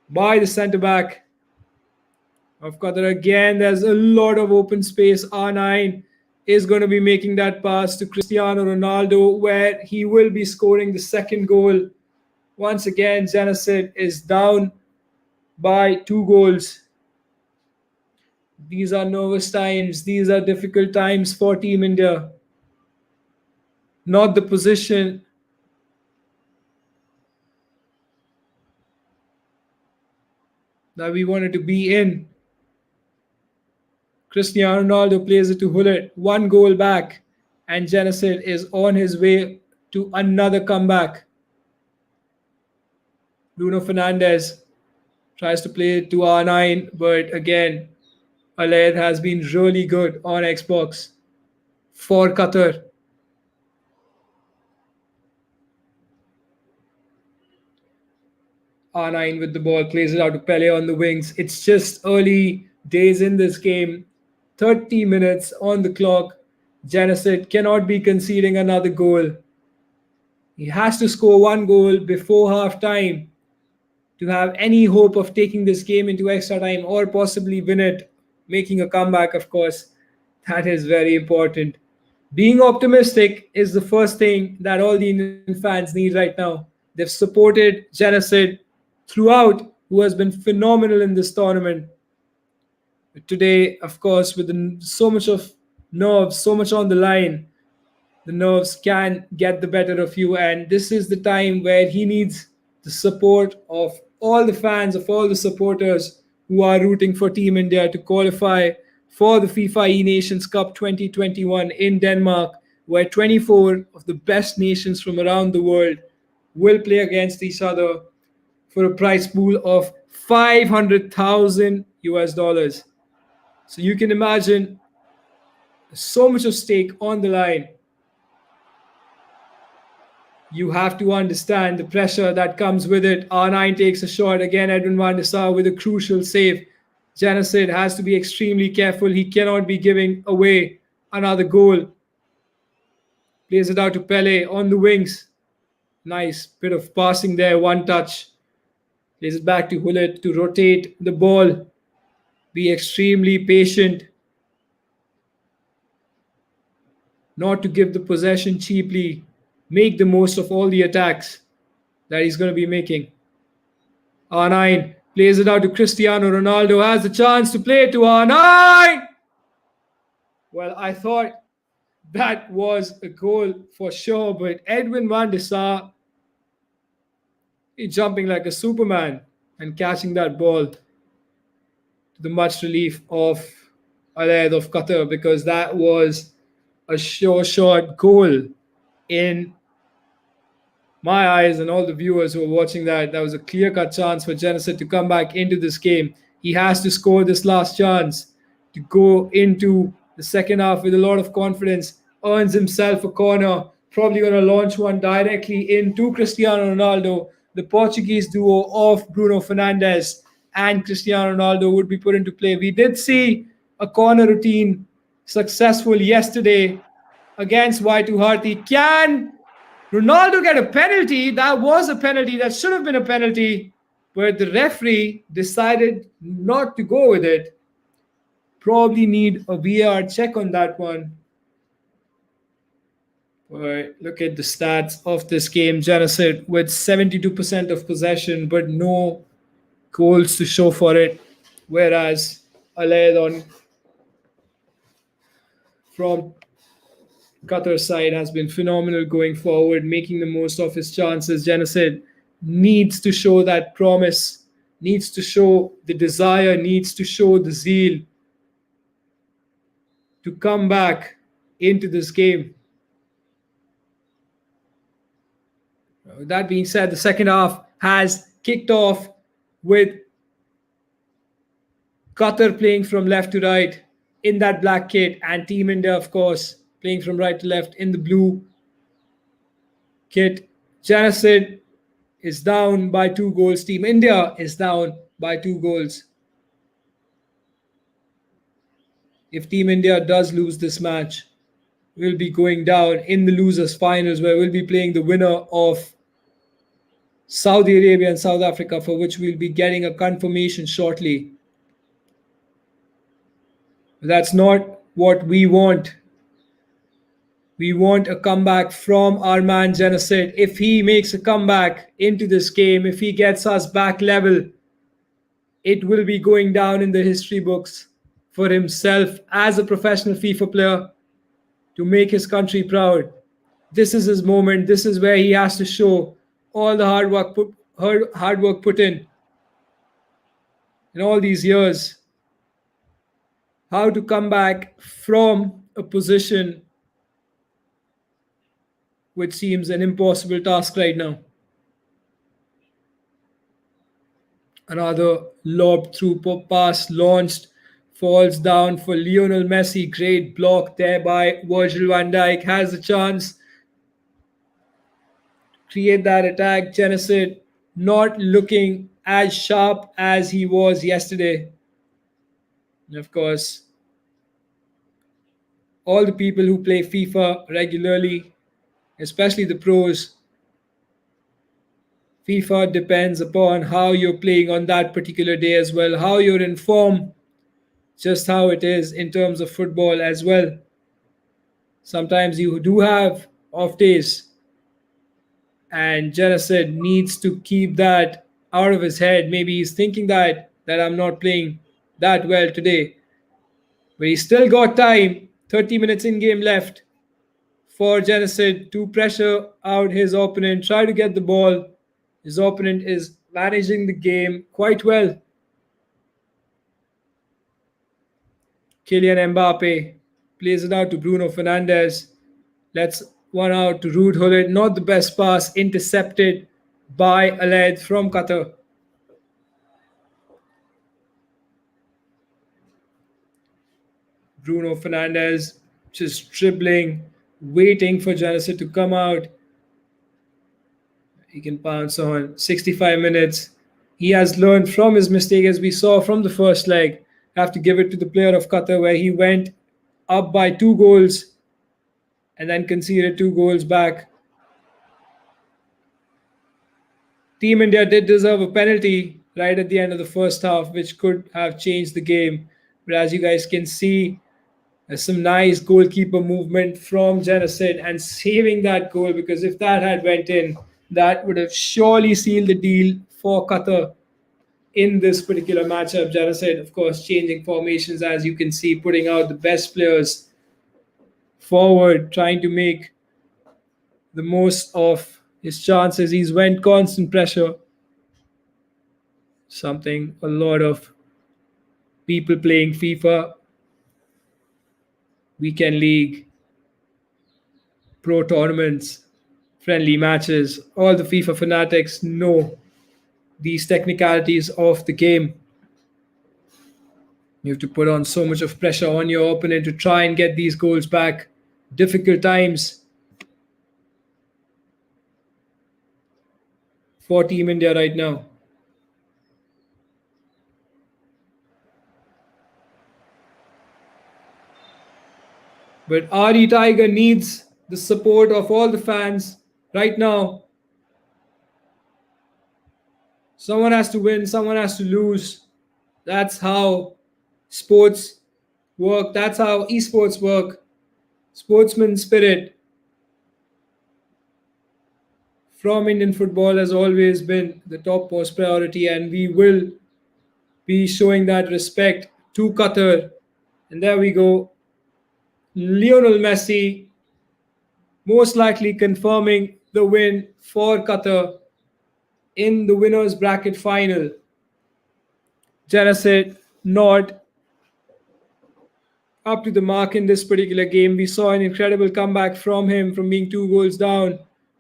by the centre-back of Qatar. Again, there's a lot of open space. R9 is going to be making that pass to Cristiano Ronaldo, where he will be scoring the second goal. Once again, Janacid is down by 2 goals. These are nervous times. These are difficult times for Team India. Not the position that we wanted to be in. Cristiano Ronaldo plays it to Hullet. 1 goal back, and Janacid is on his way to another comeback. Bruno Fernandes tries to play it to R9, but again, Aled has been really good on Xbox for Qatar. R9 with the ball, plays it out to Pele on the wings. It's just early days in this game. 30 minutes on the clock. Janacid cannot be conceding another goal. He has to score 1 goal before half time to have any hope of taking this game into extra time or possibly win it, making a comeback, of course. That is very important. Being optimistic is the first thing that all the Indian fans need right now. They've supported Janacid throughout, who has been phenomenal in this tournament. Today, of course, with so much of nerves, so much on the line, the nerves can get the better of you, and this is the time where he needs the support of all the fans, of all the supporters who are rooting for Team India to qualify for the FIFA eNations Cup 2021 in Denmark, where 24 of the best nations from around the world will play against each other for a prize pool of 500,000 US dollars. So you can imagine so much of stake on the line. You have to understand the pressure that comes with it. R9 takes a shot. Again, Edwin van der Sar with a crucial save. Janacid has to be extremely careful. He cannot be giving away another goal. Plays it out to Pele on the wings. Nice bit of passing there, one touch. Plays it back to Hullet to rotate the ball. Be extremely patient. Not to give the possession cheaply. Make the most of all the attacks that he's going to be making. R9 plays it out to Cristiano Ronaldo. Has the chance to play to R9. Well, I thought that was a goal for sure, but Edwin van der Sar jumping like a Superman and catching that ball to the much relief of Al of Qatar, because that was a sure shot goal in my eyes and all the viewers who are watching that. That was a clear-cut chance for Janacid to come back into this game. He has to score this last chance to go into the second half with a lot of confidence. Earns himself a corner. Probably going to launch one directly into Cristiano Ronaldo. The Portuguese duo of Bruno Fernandes and Cristiano Ronaldo would be put into play. We did see a corner routine successful yesterday against Y2 Harthi. Can Ronaldo get a penalty? That was a penalty. That should have been a penalty. But the referee decided not to go with it. Probably need a VAR check on that one. But look at the stats of this game. Janacid with 72% of possession, but no goals to show for it. Whereas Alaidon from Qatar's side has been phenomenal going forward, making the most of his chances. Janacid needs to show that promise, needs to show the desire, needs to show the zeal to come back into this game. That being said, the second half has kicked off with Qatar playing from left to right in that black kit, and Team India, of course, playing from right to left in the blue kit. Janacid is down by 2 goals. Team India is down by 2 goals. If Team India does lose this match, we'll be going down in the losers finals, where we'll be playing the winner of Saudi Arabia and South Africa, for which we'll be getting a confirmation shortly. That's not what we want. We want a comeback from our man Janacid. If he makes a comeback into this game, if he gets us back level, it will be going down in the history books for himself as a professional FIFA player to make his country proud. This is his moment. This is where he has to show all the hard work put in all these years. How to come back from a position which seems an impossible task right now. Another lob through pass launched, falls down for Lionel Messi. Great block there by Virgil van Dijk. Has a chance to create that attack. Janacid not looking as sharp as he was yesterday. And of course, all the people who play FIFA regularly, especially the pros, FIFA depends upon how you're playing on that particular day as well, how you're in form, just how it is in terms of football as well. Sometimes you do have off days, and Janacid needs to keep that out of his head. Maybe he's thinking that I'm not playing that well today, but he's still got time. 30 minutes in game left for Janacid to pressure out his opponent, try to get the ball. His opponent is managing the game quite well. Kylian Mbappe plays it out to Bruno Fernandes. Lets one out to Ruud Gullit. Not the best pass, intercepted by Alaid from Qatar. Bruno Fernandes just dribbling, waiting for Janacid to come out. He can pounce on 65 minutes. He has learned from his mistake, as we saw from the first leg. Have to give it to the player of Qatar, where he went up by 2 goals and then conceded 2 goals back. Team India did deserve a penalty right at the end of the first half, which could have changed the game. But as you guys can see, there's some nice goalkeeper movement from Janacid and saving that goal, because if that had went in, that would have surely sealed the deal for Qatar in this particular matchup. Janacid, of course, changing formations, as you can see, putting out the best players forward, trying to make the most of his chances. He's went constant pressure, something a lot of people playing FIFA, weekend league, pro tournaments, friendly matches, all the FIFA fanatics know these technicalities of the game. You have to put on so much of pressure on your opponent to try and get these goals back. Difficult times for Team India right now. But RE Tiger needs the support of all the fans right now. Someone has to win, someone has to lose. That's how sports work. That's how esports work. Sportsman spirit from Indian football has always been the topmost priority, and we will be showing that respect to Qatar. And there we go. Lionel Messi most likely confirming the win for Qatar in the winners bracket final. Janacid not up to the mark in this particular game. We saw an incredible comeback from him, from being 2 goals down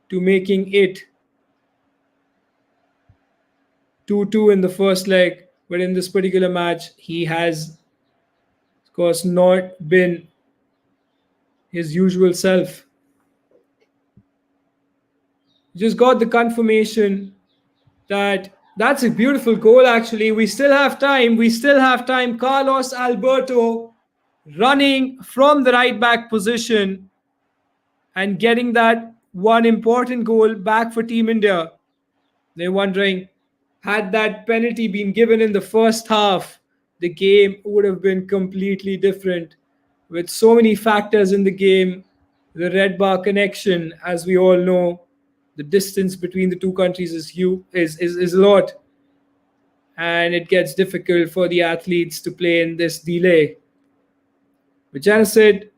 to making it 2-2 in the first leg. But in this particular match, he has, of course, not been his usual self. Just got the confirmation that that's a beautiful goal, actually. We still have time. We still have time. Carlos Alberto running from the right back position and getting that one important goal back for Team India. They're wondering, had that penalty been given in the first half, the game would have been completely different. With so many factors in the game, the red bar connection, as we all know, the distance between the two countries is a lot. And it gets difficult for the athletes to play in this delay. But Janacid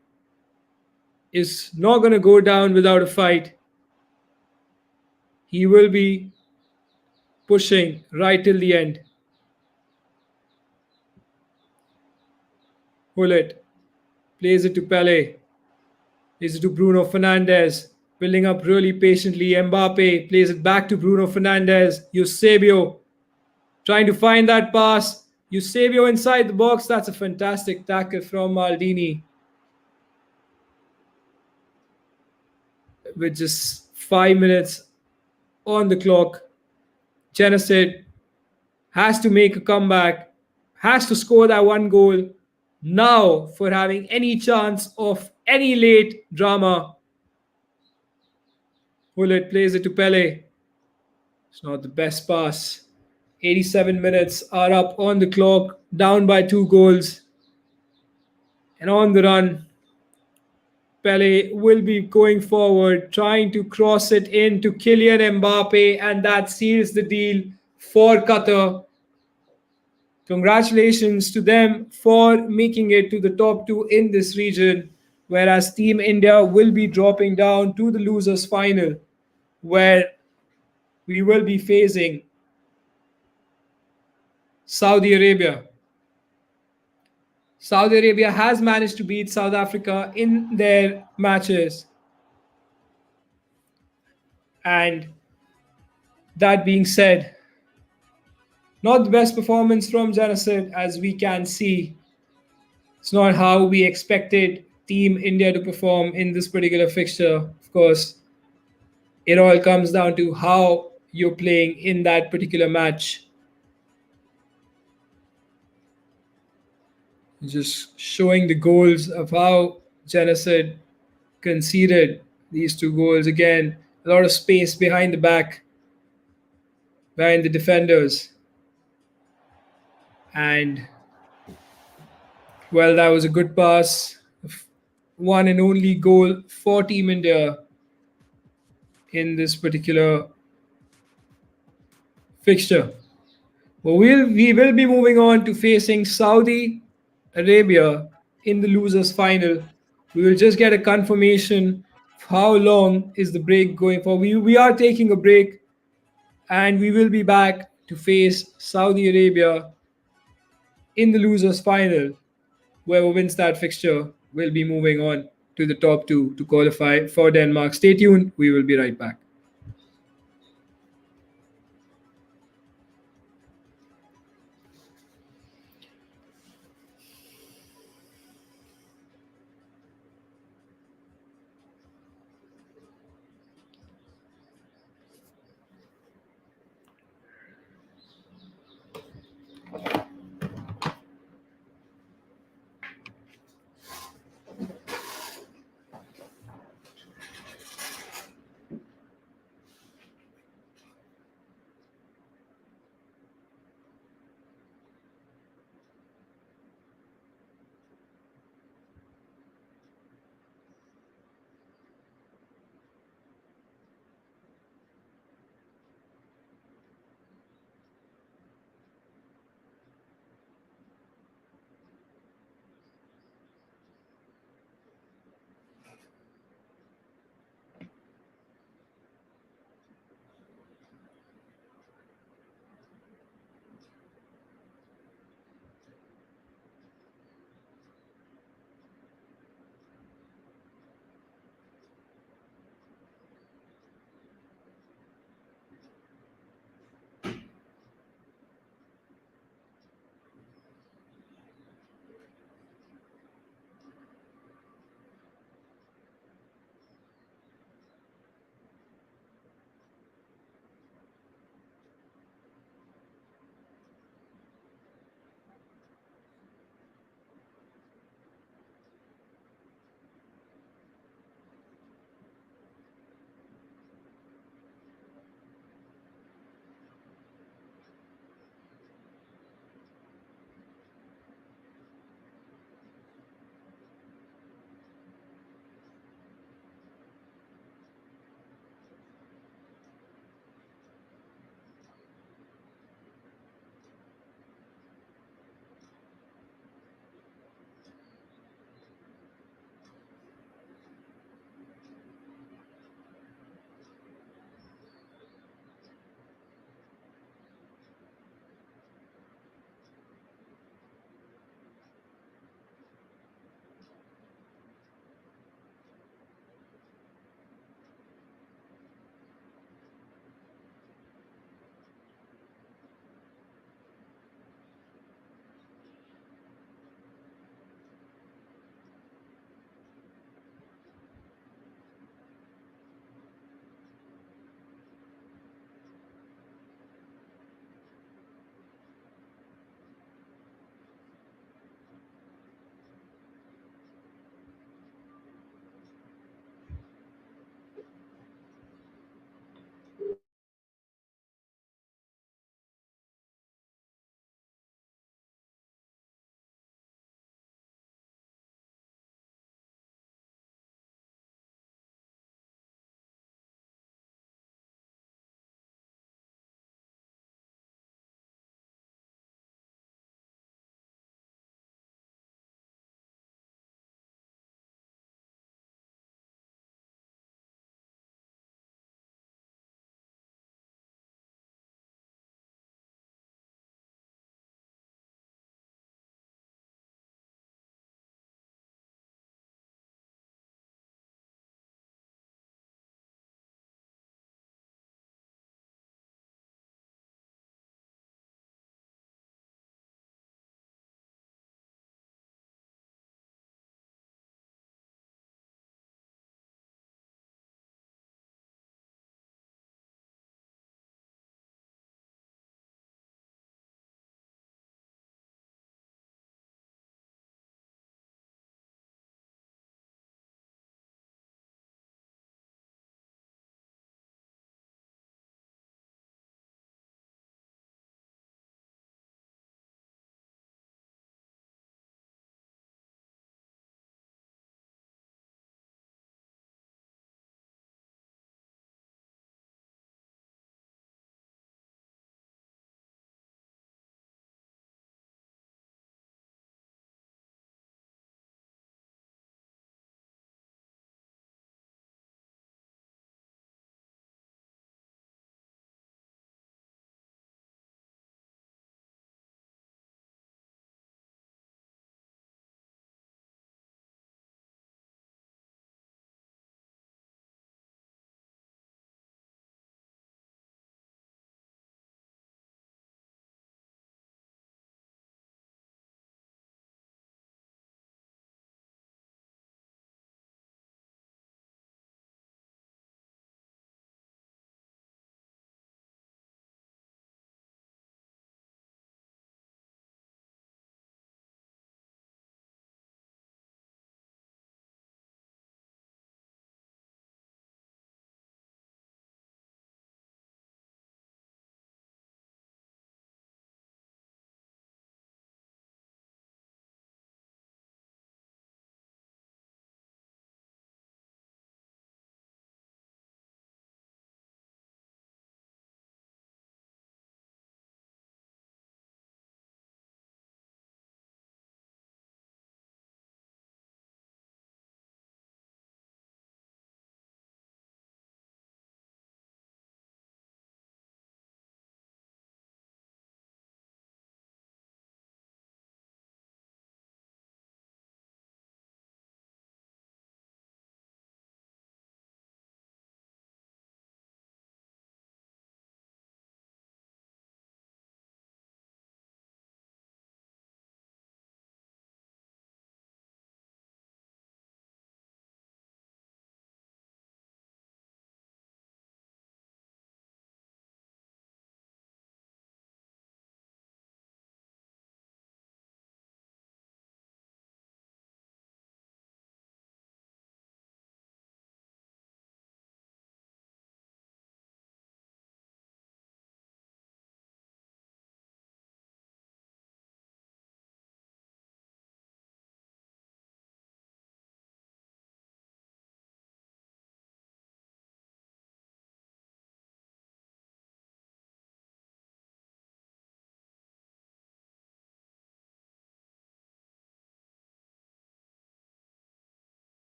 is not going to go down without a fight. He will be pushing right till the end. Hullet plays it to Pele. Plays it to Bruno Fernandes. Building up really patiently. Mbappe plays it back to Bruno Fernandes. Eusebio trying to find that pass. Eusebio inside the box. That's a fantastic tackle from Maldini. With just 5 minutes on the clock, Janacid has to make a comeback, has to score that one goal now for having any chance of any late drama. Hullet plays it to Pele. It's not the best pass. 87 minutes are up on the clock, down by 2 goals. And on the run, Pele will be going forward, trying to cross it into Kylian Mbappe, and that seals the deal for Qatar. Congratulations to them for making it to the top 2 in this region, whereas Team India will be dropping down to the losers final, where we will be facing Saudi Arabia. Saudi Arabia has managed to beat South Africa in their matches. And that being said, not the best performance from Janacid, as we can see. It's not how we expected Team India to perform in this particular fixture. Of course, it all comes down to how you're playing in that particular match. Just showing the goals of how Genocide conceded these two goals. Again, a lot of space behind the back, behind the defenders. And, well, that was a good pass. One and only goal for Team India in this particular fixture. Well, we will be moving on to facing Saudi Arabia in the losers final. We will just get a confirmation of how long is the break going for. We are taking a break, and we will be back to face Saudi Arabia in the losers final. Whoever wins that fixture will be moving on to the top two to qualify for Denmark. Stay tuned. We will be right back.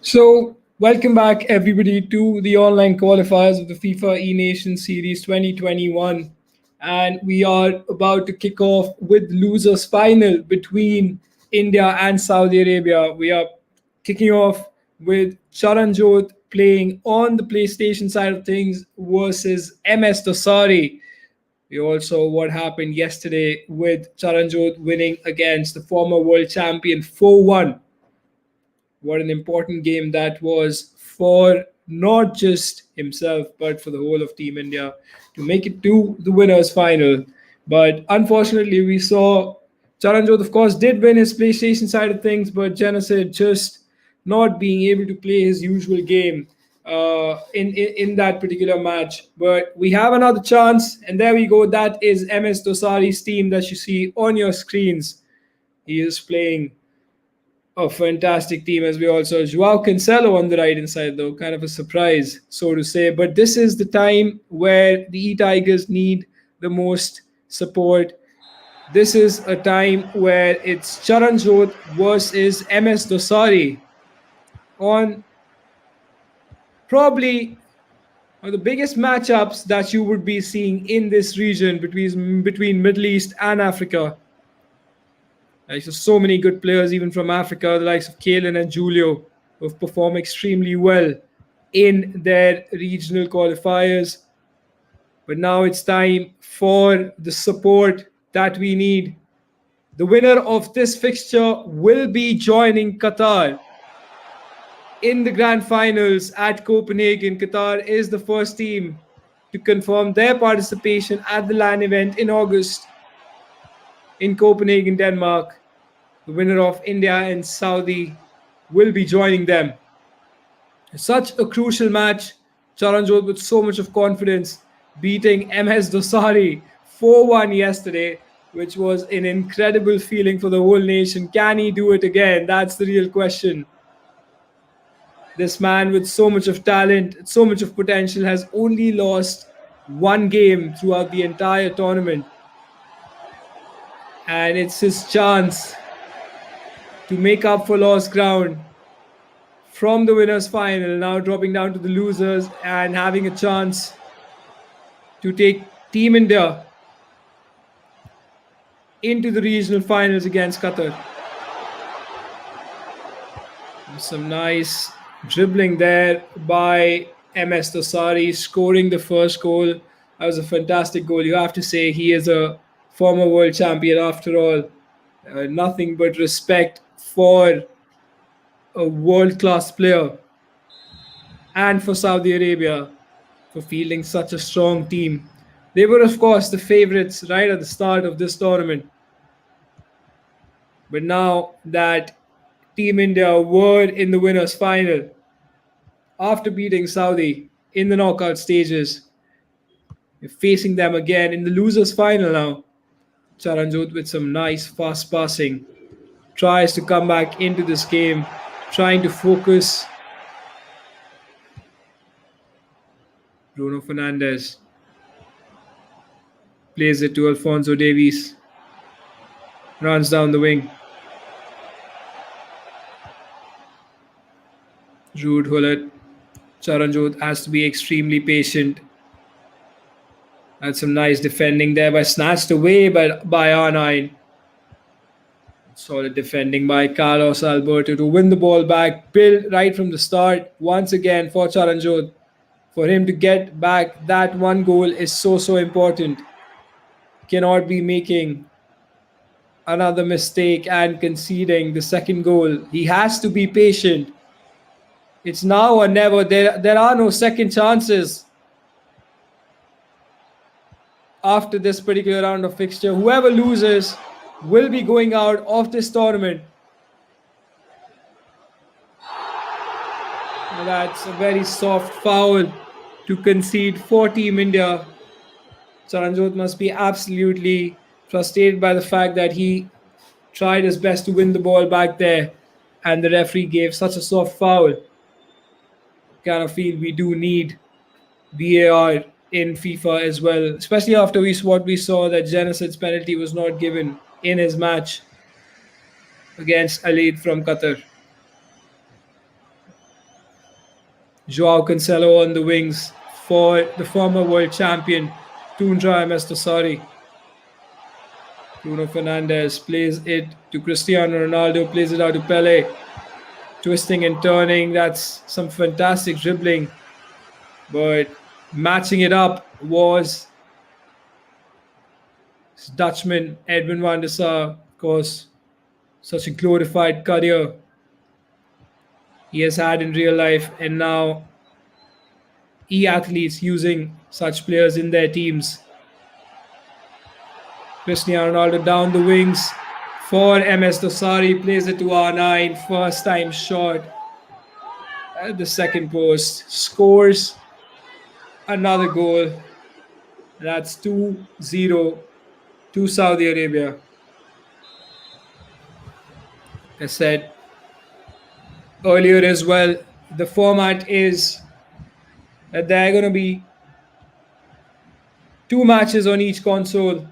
So, welcome back, everybody, to the online qualifiers of the FIFA eNation Series 2021. And we are about to kick off with losers final between India and Saudi Arabia. We are kicking off with Charanjot playing on the PlayStation side of things versus MS Dosari. We also saw what happened yesterday with Charanjot winning against the former world champion 4-1. What an important game that was for not just himself but for the whole of Team India to make it to the winners final. But unfortunately, we saw Charanjot, of course, did win his PlayStation side of things, but Genesis just not being able to play his usual game in that particular match. But we have another chance, and there we go. That is MS Dosari's team that you see on your screens. He is playing a fantastic team, as we also Joao Cancelo on the right hand side, though kind of a surprise, so to say. But this is the time where the E Tigers need the most support. This is a time where it's Charanjot versus MS Dosari on probably one of the biggest matchups that you would be seeing in this region between Middle East and Africa. There's so many good players, even from Africa, the likes of Kalen and Julio, who have performed extremely well in their regional qualifiers. But now it's time for the support that we need. The winner of this fixture will be joining Qatar in the grand finals at Copenhagen. Qatar is the first team to confirm their participation at the LAN event in August in Copenhagen, Denmark. The winner of India and Saudi will be joining them. Such a crucial match. Charanjot with so much of confidence, beating MS Dosari 4-1 yesterday, which was an incredible feeling for the whole nation. Can he do it again? That's the real question. This man with so much of talent, so much of potential, has only lost one game throughout the entire tournament. And it's his chance to make up for lost ground from the winners final, now dropping down to the losers and having a chance to take Team India into the regional finals against Qatar. Some nice dribbling there by MS Dosari, scoring the first goal. That was a fantastic goal. You have to say he is a former world champion after all. Nothing but respect for a world-class player and for Saudi Arabia for fielding such a strong team. They were, of course, the favorites right at the start of this tournament. But now that Team India were in the winners' final, after beating Saudi in the knockout stages, you're facing them again in the losers' final now. Charanjot with some nice fast passing tries to come back into this game, trying to focus. Bruno Fernandes plays it to Alphonso Davies, runs down the wing. Rude Hullet. Charanjot has to be extremely patient. Had some nice defending there, but snatched away by R9. Solid defending by Carlos Alberto to win the ball back. Build right from the start once again for Charanjot. For him to get back that one goal is so important. Cannot be making another mistake and conceding the second goal. He has to be patient. It's now or never. There are no second chances after this particular round of fixture. Whoever loses will be going out of this tournament. That's a very soft foul to concede for Team India. Charanjot must be absolutely frustrated by the fact that he tried his best to win the ball back there and the referee gave such a soft foul. Kind of feel we do need VAR in FIFA as well, especially after what we saw that Genesid's penalty was not given in his match against Alid from Qatar. Joao Cancelo on the wings for the former world champion Tundra MS Tosari. Bruno Fernandes plays it to Cristiano Ronaldo, plays it out to Pele. Twisting and turning, that's some fantastic dribbling. But matching it up was Dutchman Edwin van der Sar, of course, such a glorified career he has had in real life, and now athletes using such players in their teams. Cristiano Ronaldo down the wings for MS Dosari, plays it to R9, first time shot at the second post, scores another goal. That's 2-0 to Saudi Arabia. I said earlier as well, the format is that there are going to be 2 matches on each console.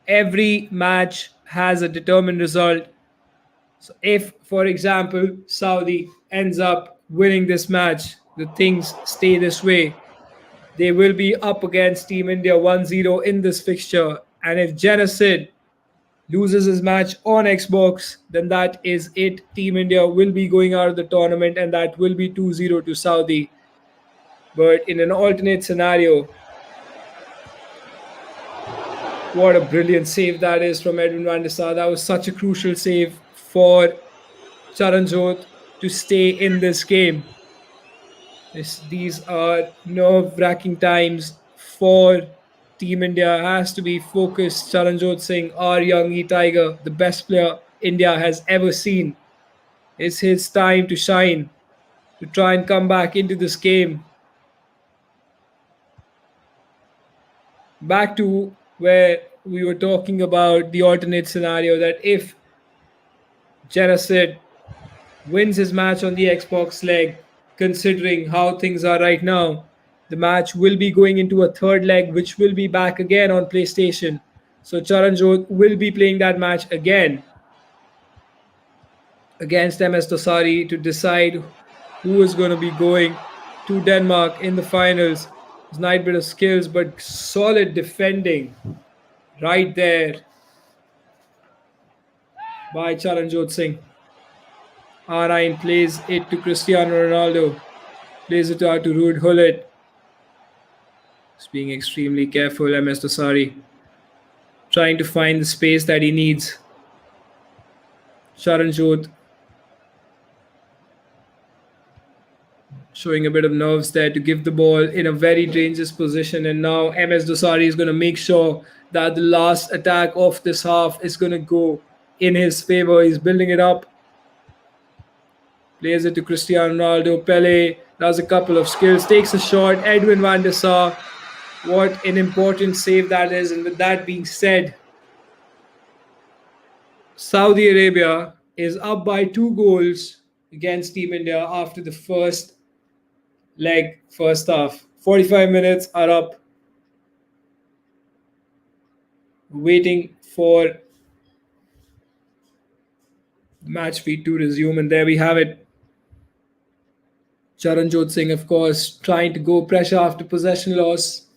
Every match has a determined result. So if, for example, Saudi ends up winning this match, the things stay this way, they will be up against Team India 1-0 in this fixture. And if Genocide loses his match on Xbox, then that is it. Team India will be going out of the tournament, and that will be 2-0 to Saudi. But in an alternate scenario, what a brilliant save that is from Edwin van der Sar. That was such a crucial save for Charanjot to stay in this game. These are nerve-wracking times for Team India. Has to be focused. Charanjot Singh, our young tiger, the best player India has ever seen. It's his time to shine, to try and come back into this game. Back to where we were talking about the alternate scenario, that if Genocide wins his match on the Xbox leg, considering how things are right now, the match will be going into a third leg, which will be back again on PlayStation. So Charanjot will be playing that match again against MS Dosari to decide who is going to be going to Denmark in the finals. It's not a bit of skills, but solid defending right there by Charanjot Singh. R9 plays it to Cristiano Ronaldo, plays it out to Ruud Gullit. He's being extremely careful, MS Dosari, trying to find the space that he needs. Charanjot showing a bit of nerves there to give the ball in a very dangerous position, and now MS Dosari is going to make sure that the last attack of this half is going to go in his favor. He's building it up, plays it to Cristiano Ronaldo. Pele does a couple of skills, takes a shot. Edwin van der Sar, what an important save that is. And with that being said, Saudi Arabia is up by 2 goals against Team India after the first leg, first half. 45 minutes are up, waiting for the match feed to resume, and there we have it. Charanjot Singh, of course, trying to go pressure after possession loss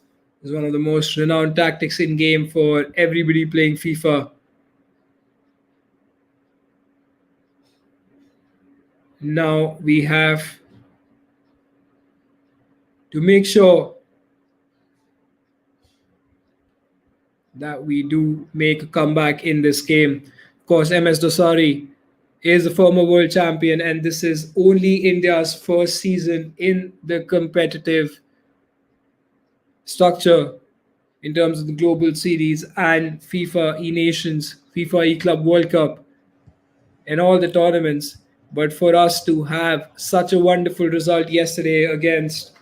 is one of the most renowned tactics in game for everybody playing FIFA. Now we have to make sure that we do make a comeback in this game. Of course, MS Dosari is a former world champion, and this is only India's first season in the competitive structure in terms of the global series and FIFA eNations, FIFA eClub World Cup, and all the tournaments. But for us to have such a wonderful result yesterday against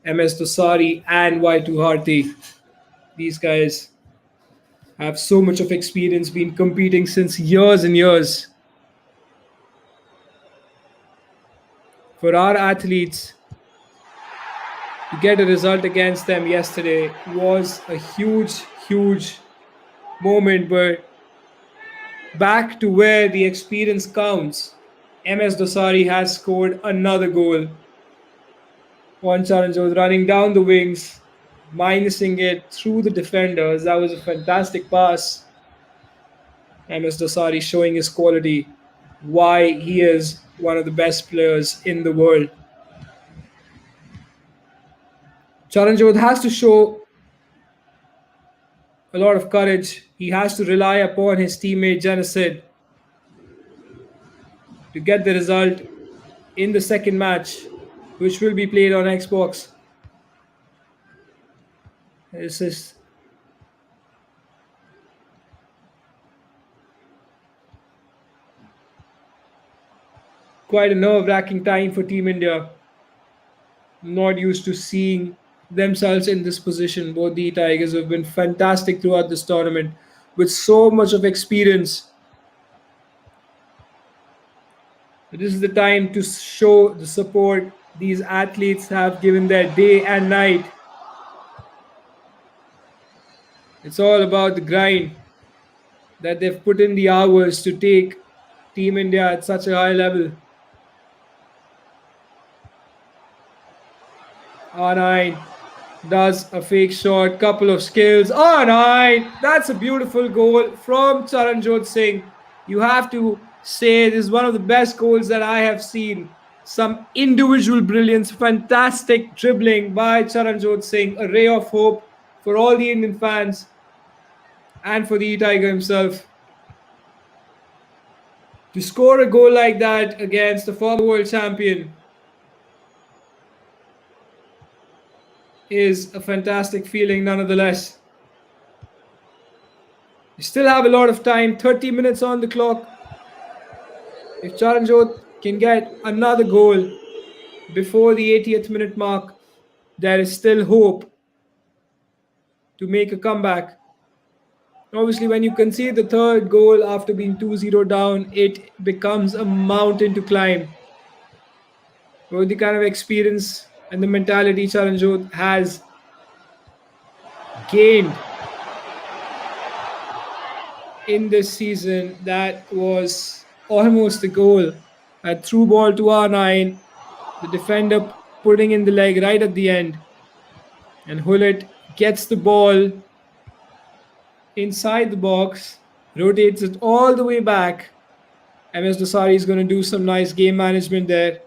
MS Dosari and Y2 Harthi, these guys have so much of experience, been competing since years and years. For our athletes to get a result against them yesterday was a huge moment, but back to where the experience counts. MS Dosari has scored another goal. Juan Charanjot running down the wings, minusing it through the defenders. That was a fantastic pass. MS Dosari showing his quality, why he is one of the best players in the world. Charanjot has to show a lot of courage. He has to rely upon his teammate Siddh to get the result in the second match, which will be played on Xbox. This is quite a nerve-wracking time for Team India. Not used to seeing themselves in this position. Both the Tigers have been fantastic throughout this tournament with so much of experience. This is the time to show the support these athletes have given their day and night. It's all about the grind that they've put in the hours to take Team India at such a high level. R9 does a fake shot, couple of skills. R9, that's a beautiful goal from Charanjot Singh. You have to say this is one of the best goals that I have seen. Some individual brilliance, fantastic dribbling by Charanjot Singh, a ray of hope for all the Indian fans and for the Tiger himself. To score a goal like that against the former world champion is a fantastic feeling nonetheless. You still have a lot of time, 30 minutes on the clock. If Charanjot can get another goal before the 80th minute mark, there is still hope to make a comeback. Obviously, when you concede the third goal after being 2-0 down, it becomes a mountain to climb. With the kind of experience and the mentality Charanjot has gained in this season, that was almost a goal. A through ball to R9, the defender putting in the leg right at the end, and Hullet gets the ball inside the box, rotates it all the way back. MS Dosari is going to do some nice game management there.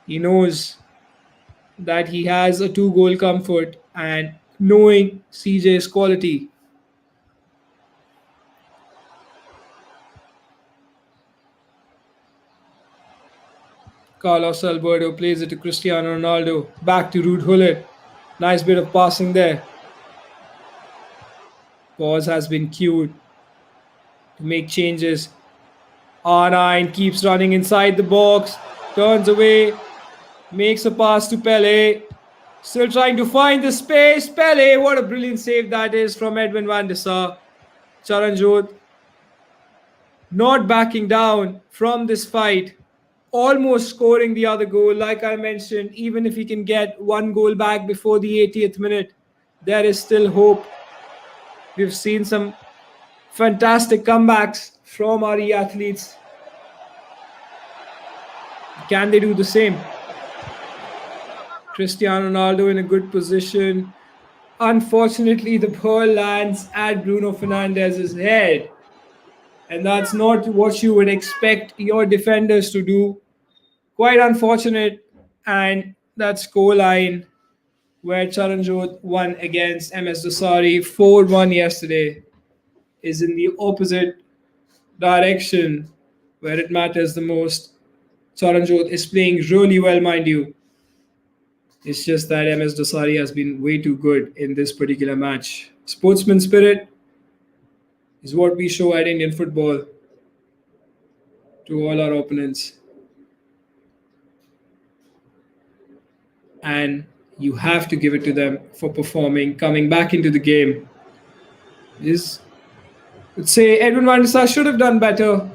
He knows that he has a 2-goal comfort, and knowing CJ's quality, Carlos Alberto plays it to Cristiano Ronaldo. Back to Ruud Hullet. Nice bit of passing there. Pause has been cued to make changes. R9 keeps running inside the box. Turns away. Makes a pass to Pele. Still trying to find the space. Pele, what a brilliant save that is from Edwin van der Sar. Charanjot not backing down from this fight. Almost scoring the other goal. Like I mentioned, even if he can get one goal back before the 80th minute, there is still hope. We've seen some fantastic comebacks from our athletes. Can they do the same? Cristiano Ronaldo in a good position. Unfortunately, the ball lands at Bruno Fernandes's head. And that's not what you would expect your defenders to do. Quite unfortunate. And that scoreline where Charanjot won against MS Dosari 4-1 yesterday is in the opposite direction where it matters the most. Charanjot is playing really well, mind you. It's just that MS Dosari has been way too good in this particular match. Sportsman spirit is what we show at Indian football to all our opponents. And you have to give it to them for performing, coming back into the game. Let's say Edwin van der Sar should have done better.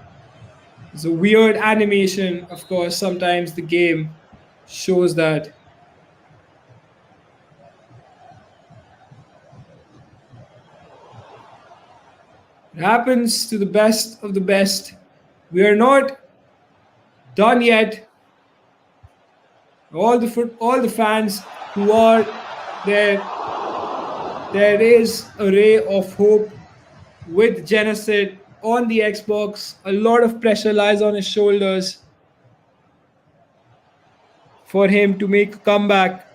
It's a weird animation, of course. Sometimes the game shows that. It happens to the best of the best. We are not done yet. All the fans who are there, there is a ray of hope with Genocide on the Xbox. A lot of pressure lies on his shoulders for him to make a comeback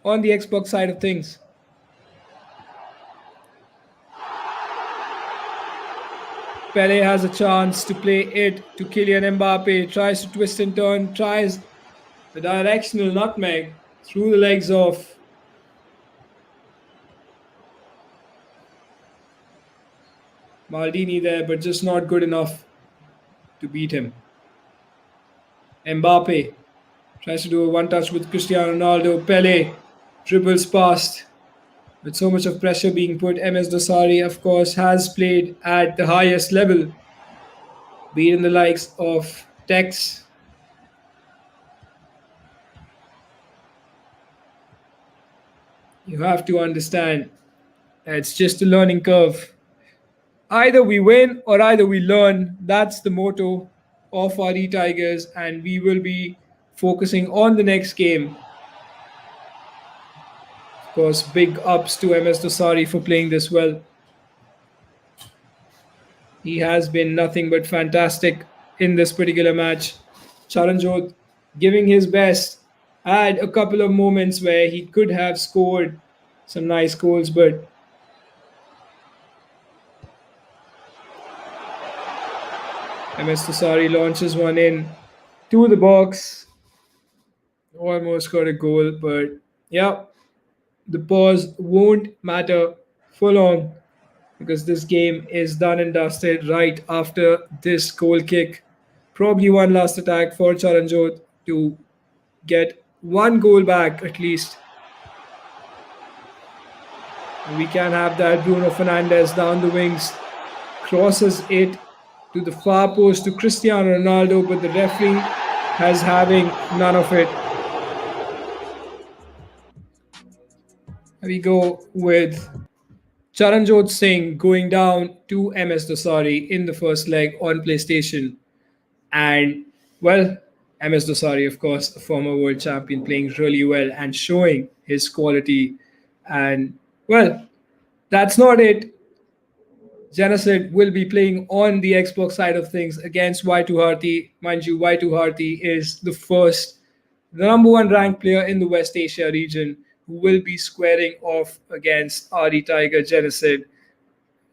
on the Xbox side of things. Pele has a chance to play it to Kylian Mbappe, tries to twist and turn, tries the directional nutmeg through the legs of Maldini there, but just not good enough to beat him. Mbappe tries to do a one touch with Cristiano Ronaldo. Pele dribbles past. With so much of pressure being put, MS Dosari, of course, has played at the highest level, beaten the likes of Tex. You have to understand, it's just a learning curve. Either we win or either we learn. That's the motto of our E-Tigers, and we will be focusing on the next game. Of course, big ups to MS Dosari for playing this well. He has been nothing but fantastic in this particular match. Charanjot giving his best, had a couple of moments where he could have scored some nice goals, but MS Dosari launches one in to the box. Almost got a goal, but yeah, the pause won't matter for long because this game is done and dusted right after this goal kick. Probably one last attack for Charanjot to get one goal back at least. And we can have that. Bruno Fernandes down the wings, crosses it to the far post to Cristiano Ronaldo, but the referee has having none of it. We go with Charanjot Singh going down to MS Dosari in the first leg on PlayStation. And, well, MS Dosari, of course, a former world champion, playing really well and showing his quality. And, well, that's not it. Genocide will be playing on the Xbox side of things against Y2 Harti. Mind you, Y2 Harti is the number one ranked player in the West Asia region, who will be squaring off against RD Tiger Genocide.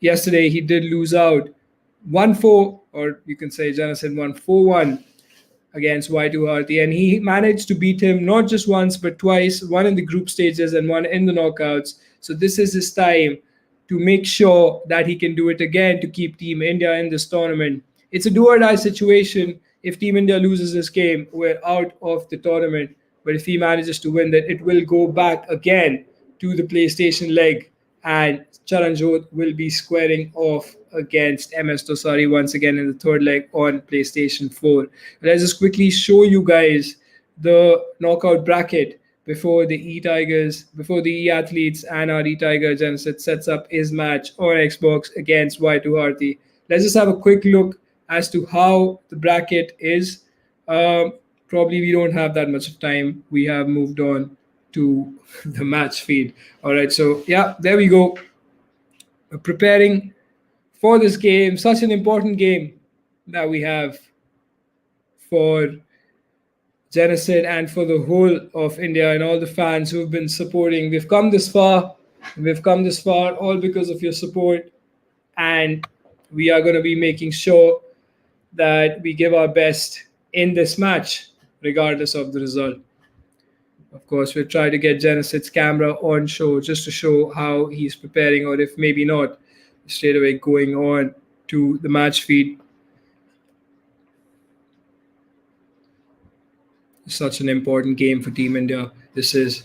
Yesterday, he did lose out 1-4, or you can say Genocide won 4-1 against Y2 Harti, and he managed to beat him not just once but twice, one in the group stages and one in the knockouts. So this is his time to make sure that he can do it again to keep Team India in this tournament. It's a do or die situation. If Team India loses this game, we're out of the tournament. But if he manages to win that, it will go back again to the PlayStation leg, and Charanjot will be squaring off against MS Dosari once again in the third leg on PlayStation 4. Let's just quickly show you guys the knockout bracket before the E-Athletes and our E-Tiger Genocide sets up his match on Xbox against Y2 Harti. Let's just have a quick look as to how the bracket is. Probably we don't have that much of time. We have moved on to the match feed. All right, so yeah, there we go. We're preparing for this game, such an important game that we have for Genocide and for the whole of India and all the fans who have been supporting. We've come this far. We've come this far all because of your support, and we are going to be making sure that we give our best in this match, regardless of the result. Of course, we'll try to get Genocide's camera on show just to show how he's preparing, or if maybe not, straight away going on to the match feed. Such an important game for Team India. This is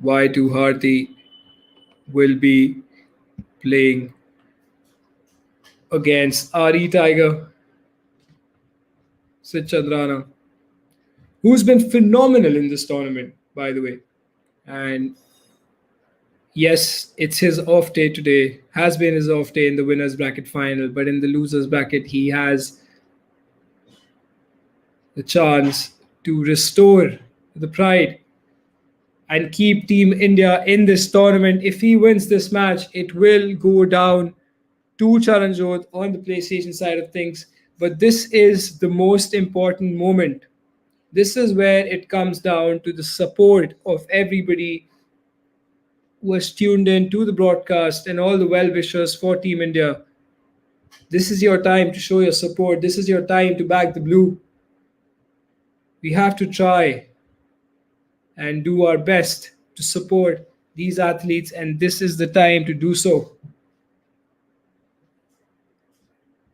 Y2 Harti will be playing against RE Tiger, Siddh Chandarana, who's been phenomenal in this tournament, by the way. And Yes, it's his off day today. Has been his off day in the winners bracket final, but in the losers bracket, he has the chance to restore the pride and keep Team India in this tournament. If he wins this match, it will go down to Charanjot on the PlayStation side of things. But this is the most important moment. This is where it comes down to the support of everybody who was tuned in to the broadcast and all the well wishers for Team India. This is your time to show your support. This is your time to back the blue. We have to try and do our best to support these athletes, and this is the time to do so.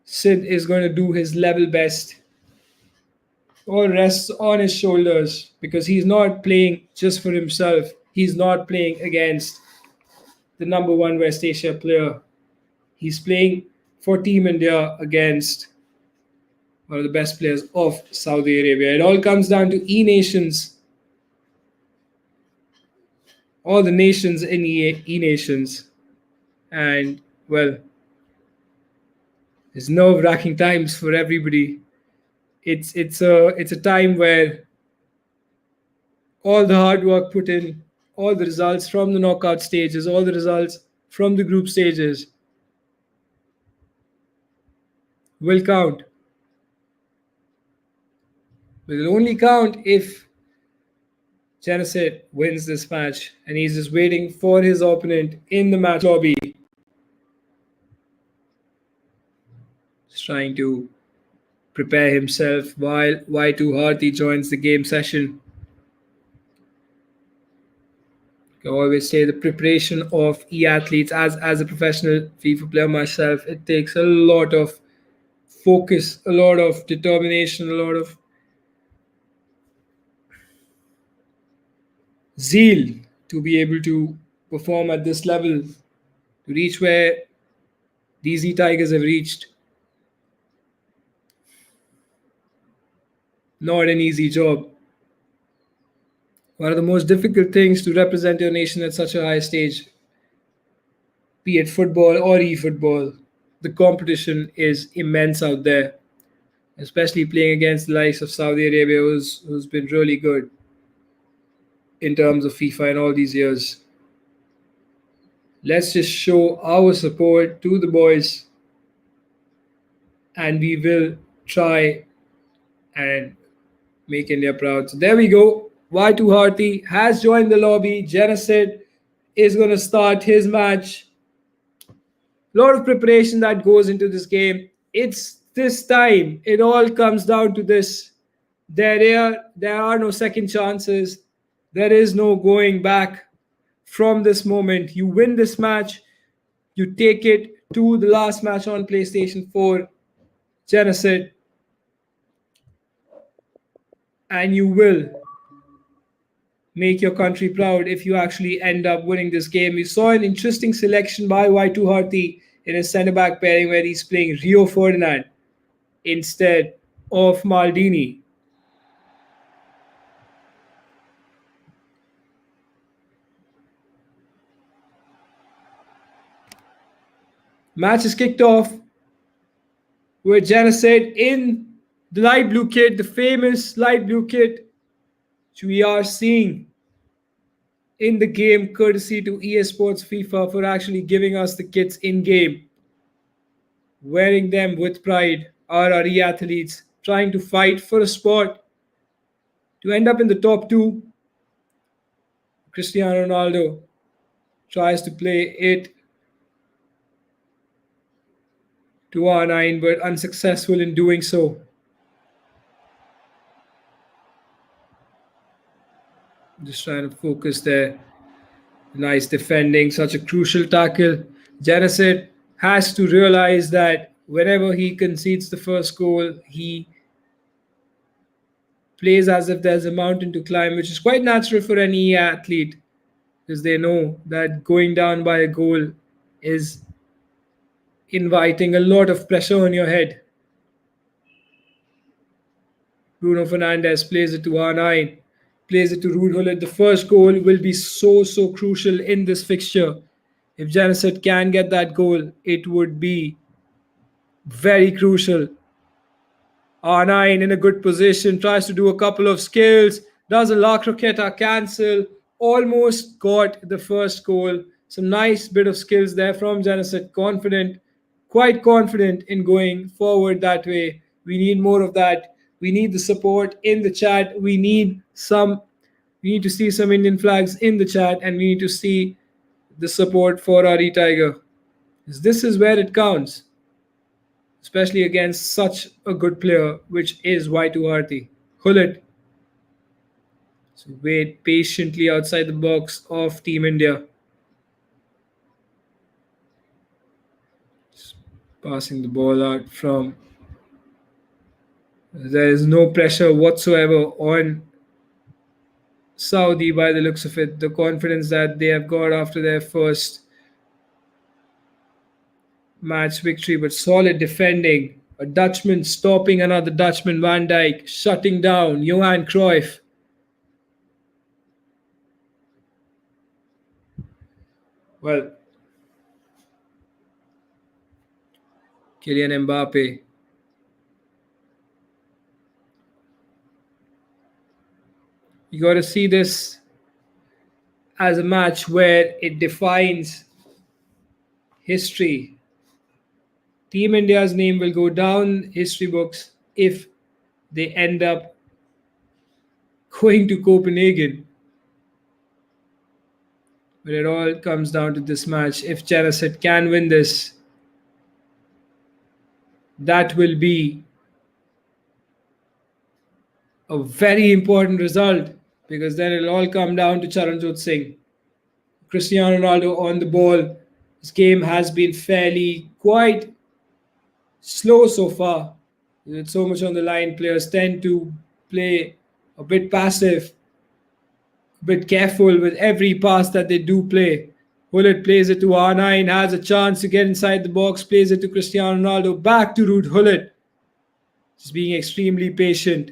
Siddh is going to do his level best. All rests on his shoulders because he's not playing just for himself. He's not playing against the number one West Asia player. He's playing for Team India against one of the best players of Saudi Arabia. It all comes down to eNations, all the nations in eNations. And, well, it's nerve-wracking times for everybody. It's a time where all the hard work put in, all the results from the knockout stages, all the results from the group stages will count. But it'll only count if Genesis wins this match, and he's just waiting for his opponent in the match lobby. Just trying to prepare himself while Y2 Harthi joins the game session. I always say the preparation of e-athletes as a professional FIFA player myself, it takes a lot of focus, a lot of determination, a lot of zeal to be able to perform at this level, to reach where these e-tigers have reached. Not an easy job. One of the most difficult things to represent your nation at such a high stage, be it football or e-football. The competition is immense out there, especially playing against the likes of Saudi Arabia, who's been really good in terms of FIFA in all these years. Let's just show our support to the boys, and we will try and make India proud. So there we go. Y2 Harthi has joined the lobby. Genesis is going to start his match. A lot of preparation that goes into this game. It's this time. It all comes down to this. There are no second chances. There is no going back from this moment. You win this match. You take it to the last match on PlayStation 4, Genesis, and you will make your country proud if you actually end up winning this game. We saw an interesting selection by Y2 Harthi in his centre back pairing where he's playing Rio Ferdinand instead of Maldini. Match is kicked off with Genesis in the light blue kit, the famous light blue kit, which we are seeing in the game, courtesy to EA Sports FIFA for actually giving us the kits in game. Wearing them with pride are our e-athletes trying to fight for a spot to end up in the top two. Cristiano Ronaldo tries to play it to R9, but unsuccessful in doing so. Just trying to focus there. Nice defending, such a crucial tackle. Genesis has to realize that whenever he concedes the first goal, he plays as if there's a mountain to climb, which is quite natural for any athlete because they know that going down by a goal is inviting a lot of pressure on your head. Bruno Fernandes plays it to R9. plays it to Ruud Gullit. The first goal will be so crucial in this fixture. If Januzaj can get that goal, it would be very crucial. R9 in a good position, tries to do a couple of skills, does a La Croqueta cancel, almost got the first goal. Some nice bit of skills there from Januzaj. Confident, quite confident in going forward that way. We need more of that. We need the support in the chat. We need to see some Indian flags in the chat, and we need to see the support for our Tiger. This is where it counts, especially against such a good player, which is Vaitu Harthi. Gullit. So wait patiently outside the box of Team India. Just passing the ball out from. There is no pressure whatsoever on Saudi by the looks of it. The confidence that they have got after their first match victory, but solid defending. A Dutchman stopping another Dutchman, Van Dijk, shutting down Johan Cruyff. Well, Kylian Mbappe. You got to see this as a match where it defines history. Team India's name will go down history books if they end up going to Copenhagen. But it all comes down to this match. If Charanjot can win this, that will be a very important result, because then it'll all come down to Charanjot Singh. Cristiano Ronaldo on the ball. This game has been fairly quite slow so far. With so much on the line, players tend to play a bit passive, a bit careful with every pass that they do play. Gullit plays it to R9, has a chance to get inside the box, plays it to Cristiano Ronaldo, back to Ruud Gullit. Just being extremely patient.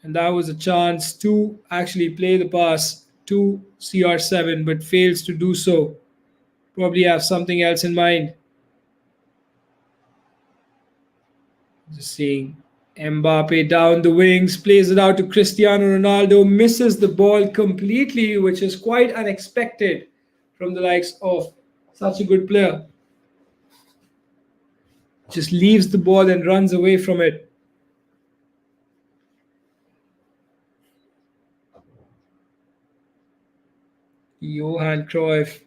And that was a chance to actually play the pass to CR7, but fails to do so. Probably have something else in mind. Just seeing Mbappe down the wings, plays it out to Cristiano Ronaldo, misses the ball completely, which is quite unexpected from the likes of such a good player. Just leaves the ball and runs away from it. Johan Cruyff,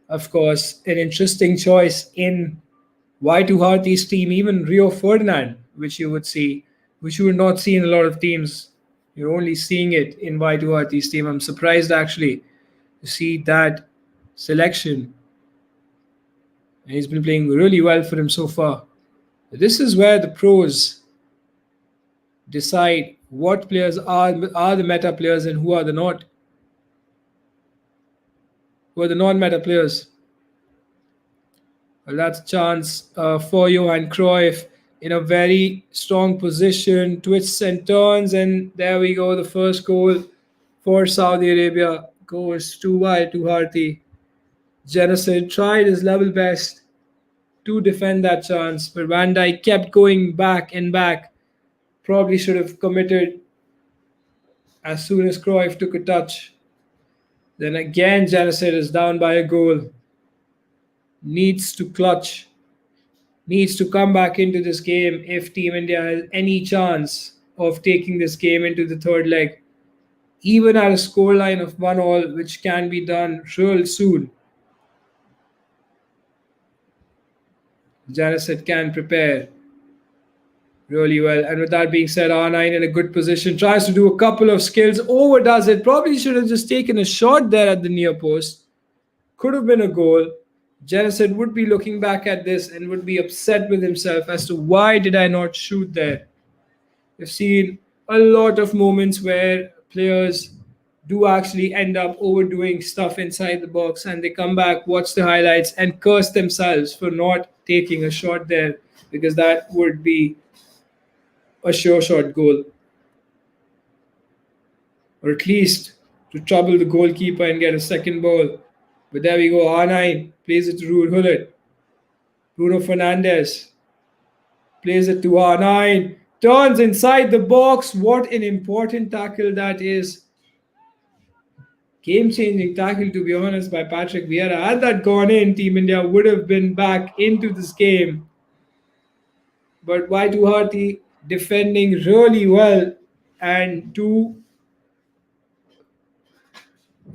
of course, an interesting choice in Vaitu Harthi's team, even Rio Ferdinand, which you would not see in a lot of teams. You're only seeing it in Vaitu Harthi's team. I'm surprised actually to see that selection. And he's been playing really well for him so far. This is where the pros decide what players are the meta players and who are the not. Who are the non-meta players. Well, that's a chance for Johan Cruyff in a very strong position, twists and turns, and there we go. The first goal for Saudi Arabia goes to Vaitu Harthi. Januzaj tried his level best to defend that chance, but Van Dijk kept going back and back. Probably should have committed as soon as Cruyff took a touch. Then again, Januzaj is down by a goal. Needs to clutch. Needs to come back into this game if Team India has any chance of taking this game into the third leg. Even at a scoreline of 1-1, which can be done real soon. Januzaj can prepare really well. And with that being said, R9 in a good position. Tries to do a couple of skills. Overdoes it. Probably should have just taken a shot there at the near post. Could have been a goal. Januzaj would be looking back at this and would be upset with himself as to why did I not shoot there. We've seen a lot of moments where players do actually end up overdoing stuff inside the box, and they come back, watch the highlights, and curse themselves for not taking a shot there, because that would be a sure shot goal. or at least to trouble the goalkeeper and get a second ball. But there we go. R9 plays it to Ruud Gullit. Bruno Fernandes plays it to R9. Turns inside the box. What an important tackle that is. Game changing tackle, to be honest, by Patrick Vieira. Had that gone in, Team India would have been back into this game. But Waituhati defending really well. And to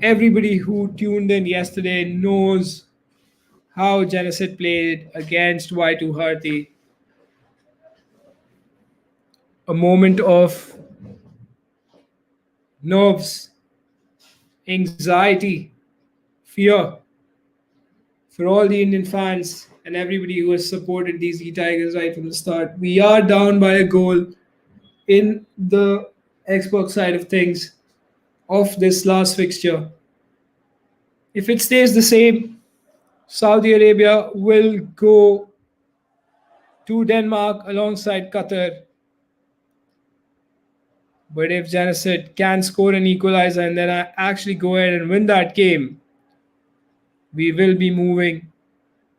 everybody who tuned in yesterday knows how Genesis played against Waituhati. A moment of nerves, anxiety, fear for all the Indian fans and everybody who has supported these E Tigers right from the start. We are down by a goal in the Xbox side of things of this last fixture. If it stays the same, Saudi Arabia will go to Denmark alongside Qatar. But if Genesis can score an equalizer and then actually go ahead and win that game, we will be moving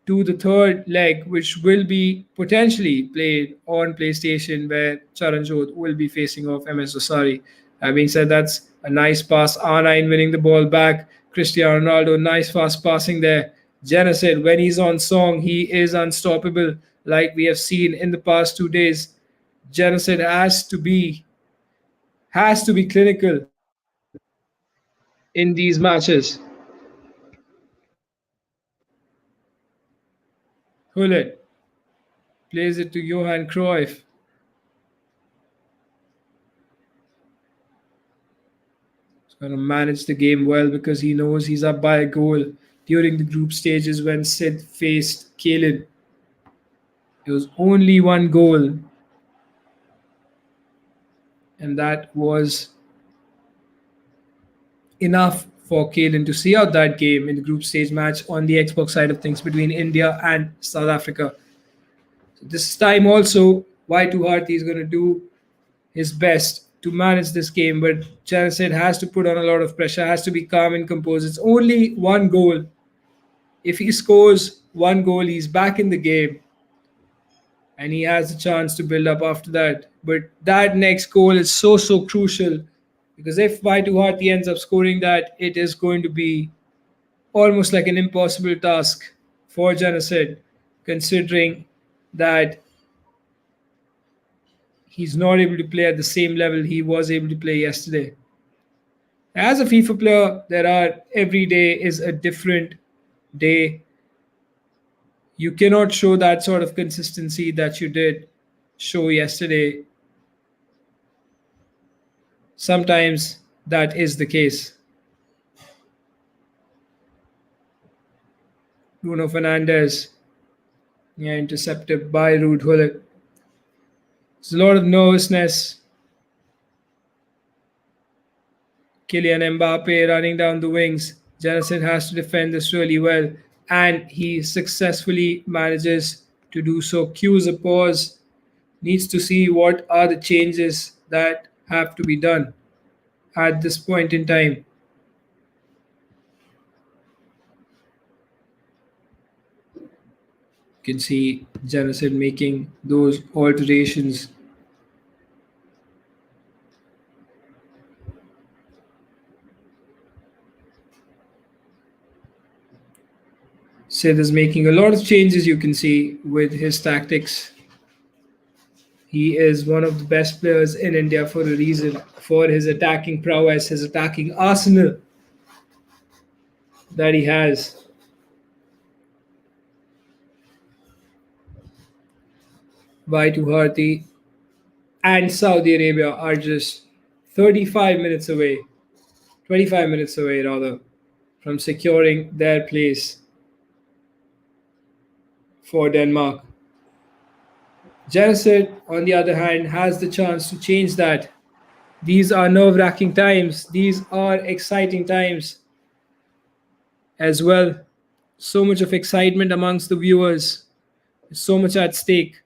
to the third leg, which will be potentially played on PlayStation, where Charanjot will be facing off MS Osari. That being said, that's a nice pass. R9 winning the ball back. Cristiano Ronaldo, nice fast passing there. Genesis, when he's on song, he is unstoppable, like we have seen in the past 2 days. Genesis has to be clinical in these matches. Hullet plays it to Johan Cruyff. He's going to manage the game well because he knows he's up by a goal during the group stages when Siddh faced Kalen. It was only one goal, and that was enough for Kalen to see out that game in the group stage match on the Xbox side of things between India and South Africa. So this time also, Waituhati is going to do his best to manage this game, but Genesis has to put on a lot of pressure, has to be calm and composed. It's only one goal. If he scores one goal, he's back in the game and he has a chance to build up after that. But that next goal is so crucial, because if Waituhati ends up scoring that, it is going to be almost like an impossible task for Genesis, considering that he's not able to play at the same level he was able to play yesterday. As a FIFA player, every day is a different day. You cannot show that sort of consistency that you did show yesterday. Sometimes that is the case. Bruno Fernandes, intercepted by Ruud Gullit. There's a lot of nervousness. Kylian Mbappe running down the wings. Genesis has to defend this really well, and he successfully manages to do so. Cues a pause. Needs to see what are the changes that have to be done at this point in time. You can see Genesis making those alterations. Siddh is making a lot of changes, you can see, with his tactics. He is one of the best players in India for a reason, for his attacking prowess, his attacking arsenal that he has. Waituhati and Saudi Arabia are just 35 minutes away, 25 minutes away rather, from securing their place for Denmark. Genesis, on the other hand, has the chance to change that. These are nerve-wracking times. These are exciting times as well. So much of excitement amongst the viewers. So much at stake.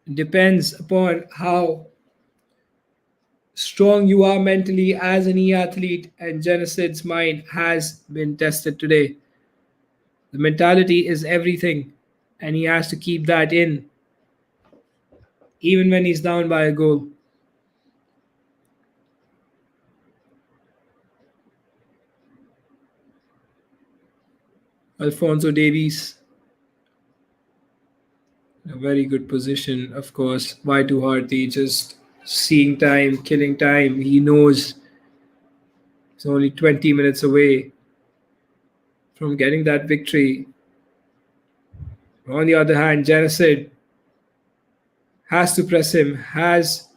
It depends upon how strong you are mentally as an e-athlete, and Genocid's mind has been tested today. The mentality is everything, and he has to keep that in, even when he's down by a goal. Alfonso Davies, a very good position, of course. Why too Harty just seeing time, killing time. He knows he's only 20 minutes away from getting that victory. On the other hand, Genocid has to press him, has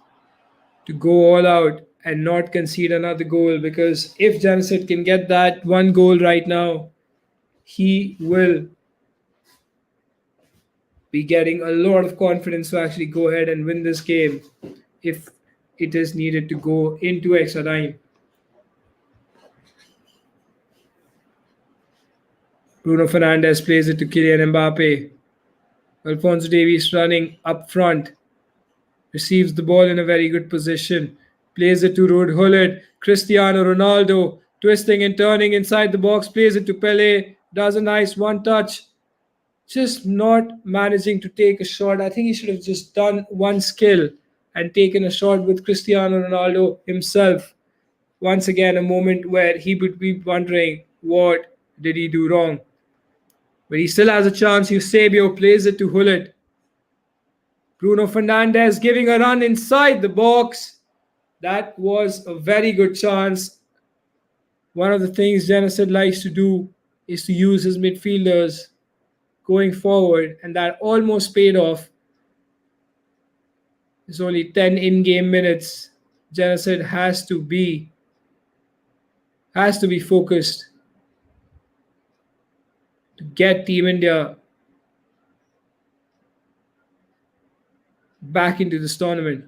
to go all out and not concede another goal, because if Genocid can get that one goal right now, he will be getting a lot of confidence to actually go ahead and win this game if it is needed to go into extra time. Bruno Fernandes plays it to Kylian Mbappe. Alphonso Davies running up front, receives the ball in a very good position, plays it to Ruud Gullit. Cristiano Ronaldo twisting and turning inside the box, plays it to Pele, does a nice one touch, just not managing to take a shot. I think he should have just done one skill and taken a shot with Cristiano Ronaldo himself. Once again, a moment where he would be wondering what did he do wrong. But he still has a chance. Eusebio plays it to Hullet. Bruno Fernandes giving a run inside the box. That was a very good chance. One of the things Genocid likes to do is to use his midfielders going forward, and that almost paid off. It's only 10 in-game minutes. Genocid has to be focused to get Team India back into this tournament.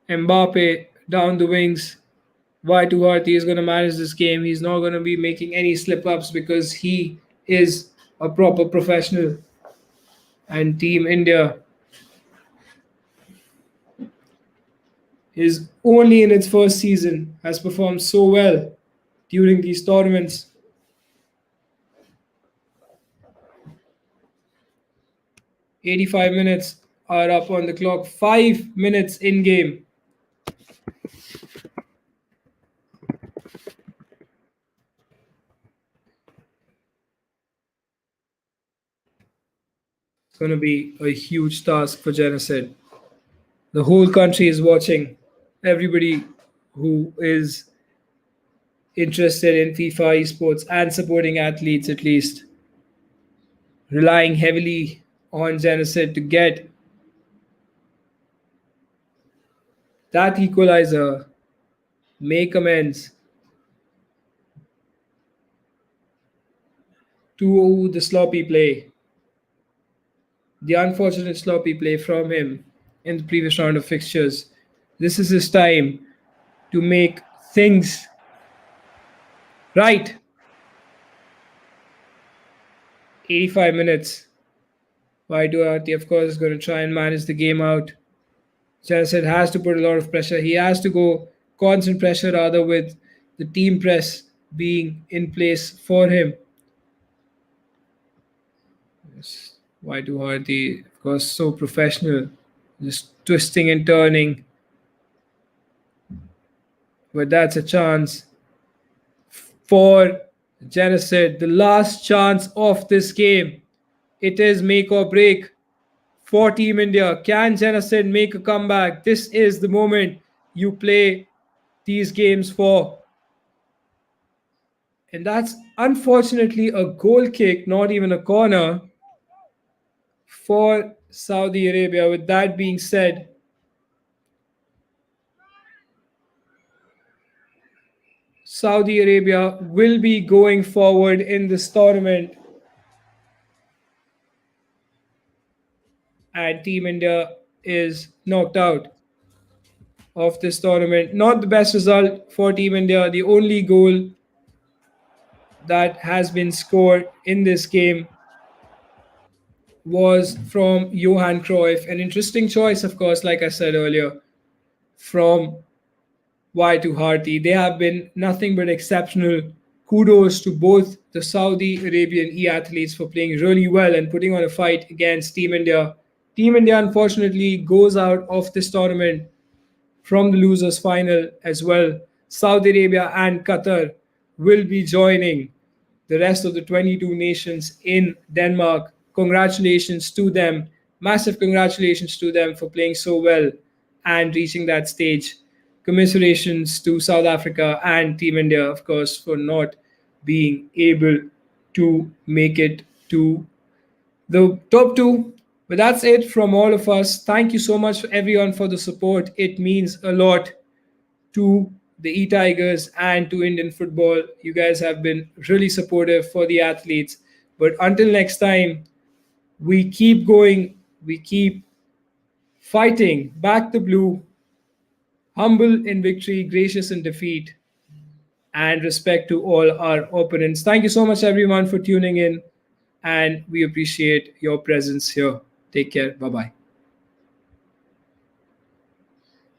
Mbappe down the wings. Why too hard? He is going to manage this game. He's not going to be making any slip ups because he is a proper professional. And Team India is only in its first season has performed so well during these tournaments. 85 minutes are up on the clock. 5 minutes in game. It's going to be a huge task for Genocid. The whole country is watching. Everybody who is interested in FIFA esports and supporting athletes, at least, relying heavily on Genocid to get that equalizer, make amends to the sloppy play, the unfortunate sloppy play from him in the previous round of fixtures. This is his time to make things right. 85 minutes. Duarte, of course, is going to try and manage the game out. Genocid has to put a lot of pressure. He has to go constant pressure rather, with the team press being in place for him. Yes. Duarte, of course, so professional, just twisting and turning. But that's a chance for Genocid, the last chance of this game. It is make or break for Team India. Can Genocid make a comeback? This is the moment you play these games for. And that's unfortunately a goal kick, not even a corner, for Saudi Arabia. With that being said, Saudi Arabia will be going forward in this tournament, and Team India is knocked out of this tournament. Not the best result for Team India. The only goal that has been scored in this game was from Johan Cruyff. An interesting choice, of course, like I said earlier, from Y to Harti. They have been nothing but exceptional. Kudos to both the Saudi Arabian athletes for playing really well and putting on a fight against Team India. Team India, unfortunately, goes out of this tournament from the losers final as well. Saudi Arabia and Qatar will be joining the rest of the 22 nations in Denmark. Congratulations to them. Massive congratulations to them for playing so well and reaching that stage. Commiserations to South Africa and Team India, of course, for not being able to make it to the top two. But that's it from all of us. Thank you so much, everyone, for the support. It means a lot to the E-Tigers and to Indian football. You guys have been really supportive for the athletes. But until next time, we keep going, we keep fighting. Back the blue, humble in victory, gracious in defeat, and respect to all our opponents. Thank you so much, everyone, for tuning in, and we appreciate your presence here. Take care. Bye bye.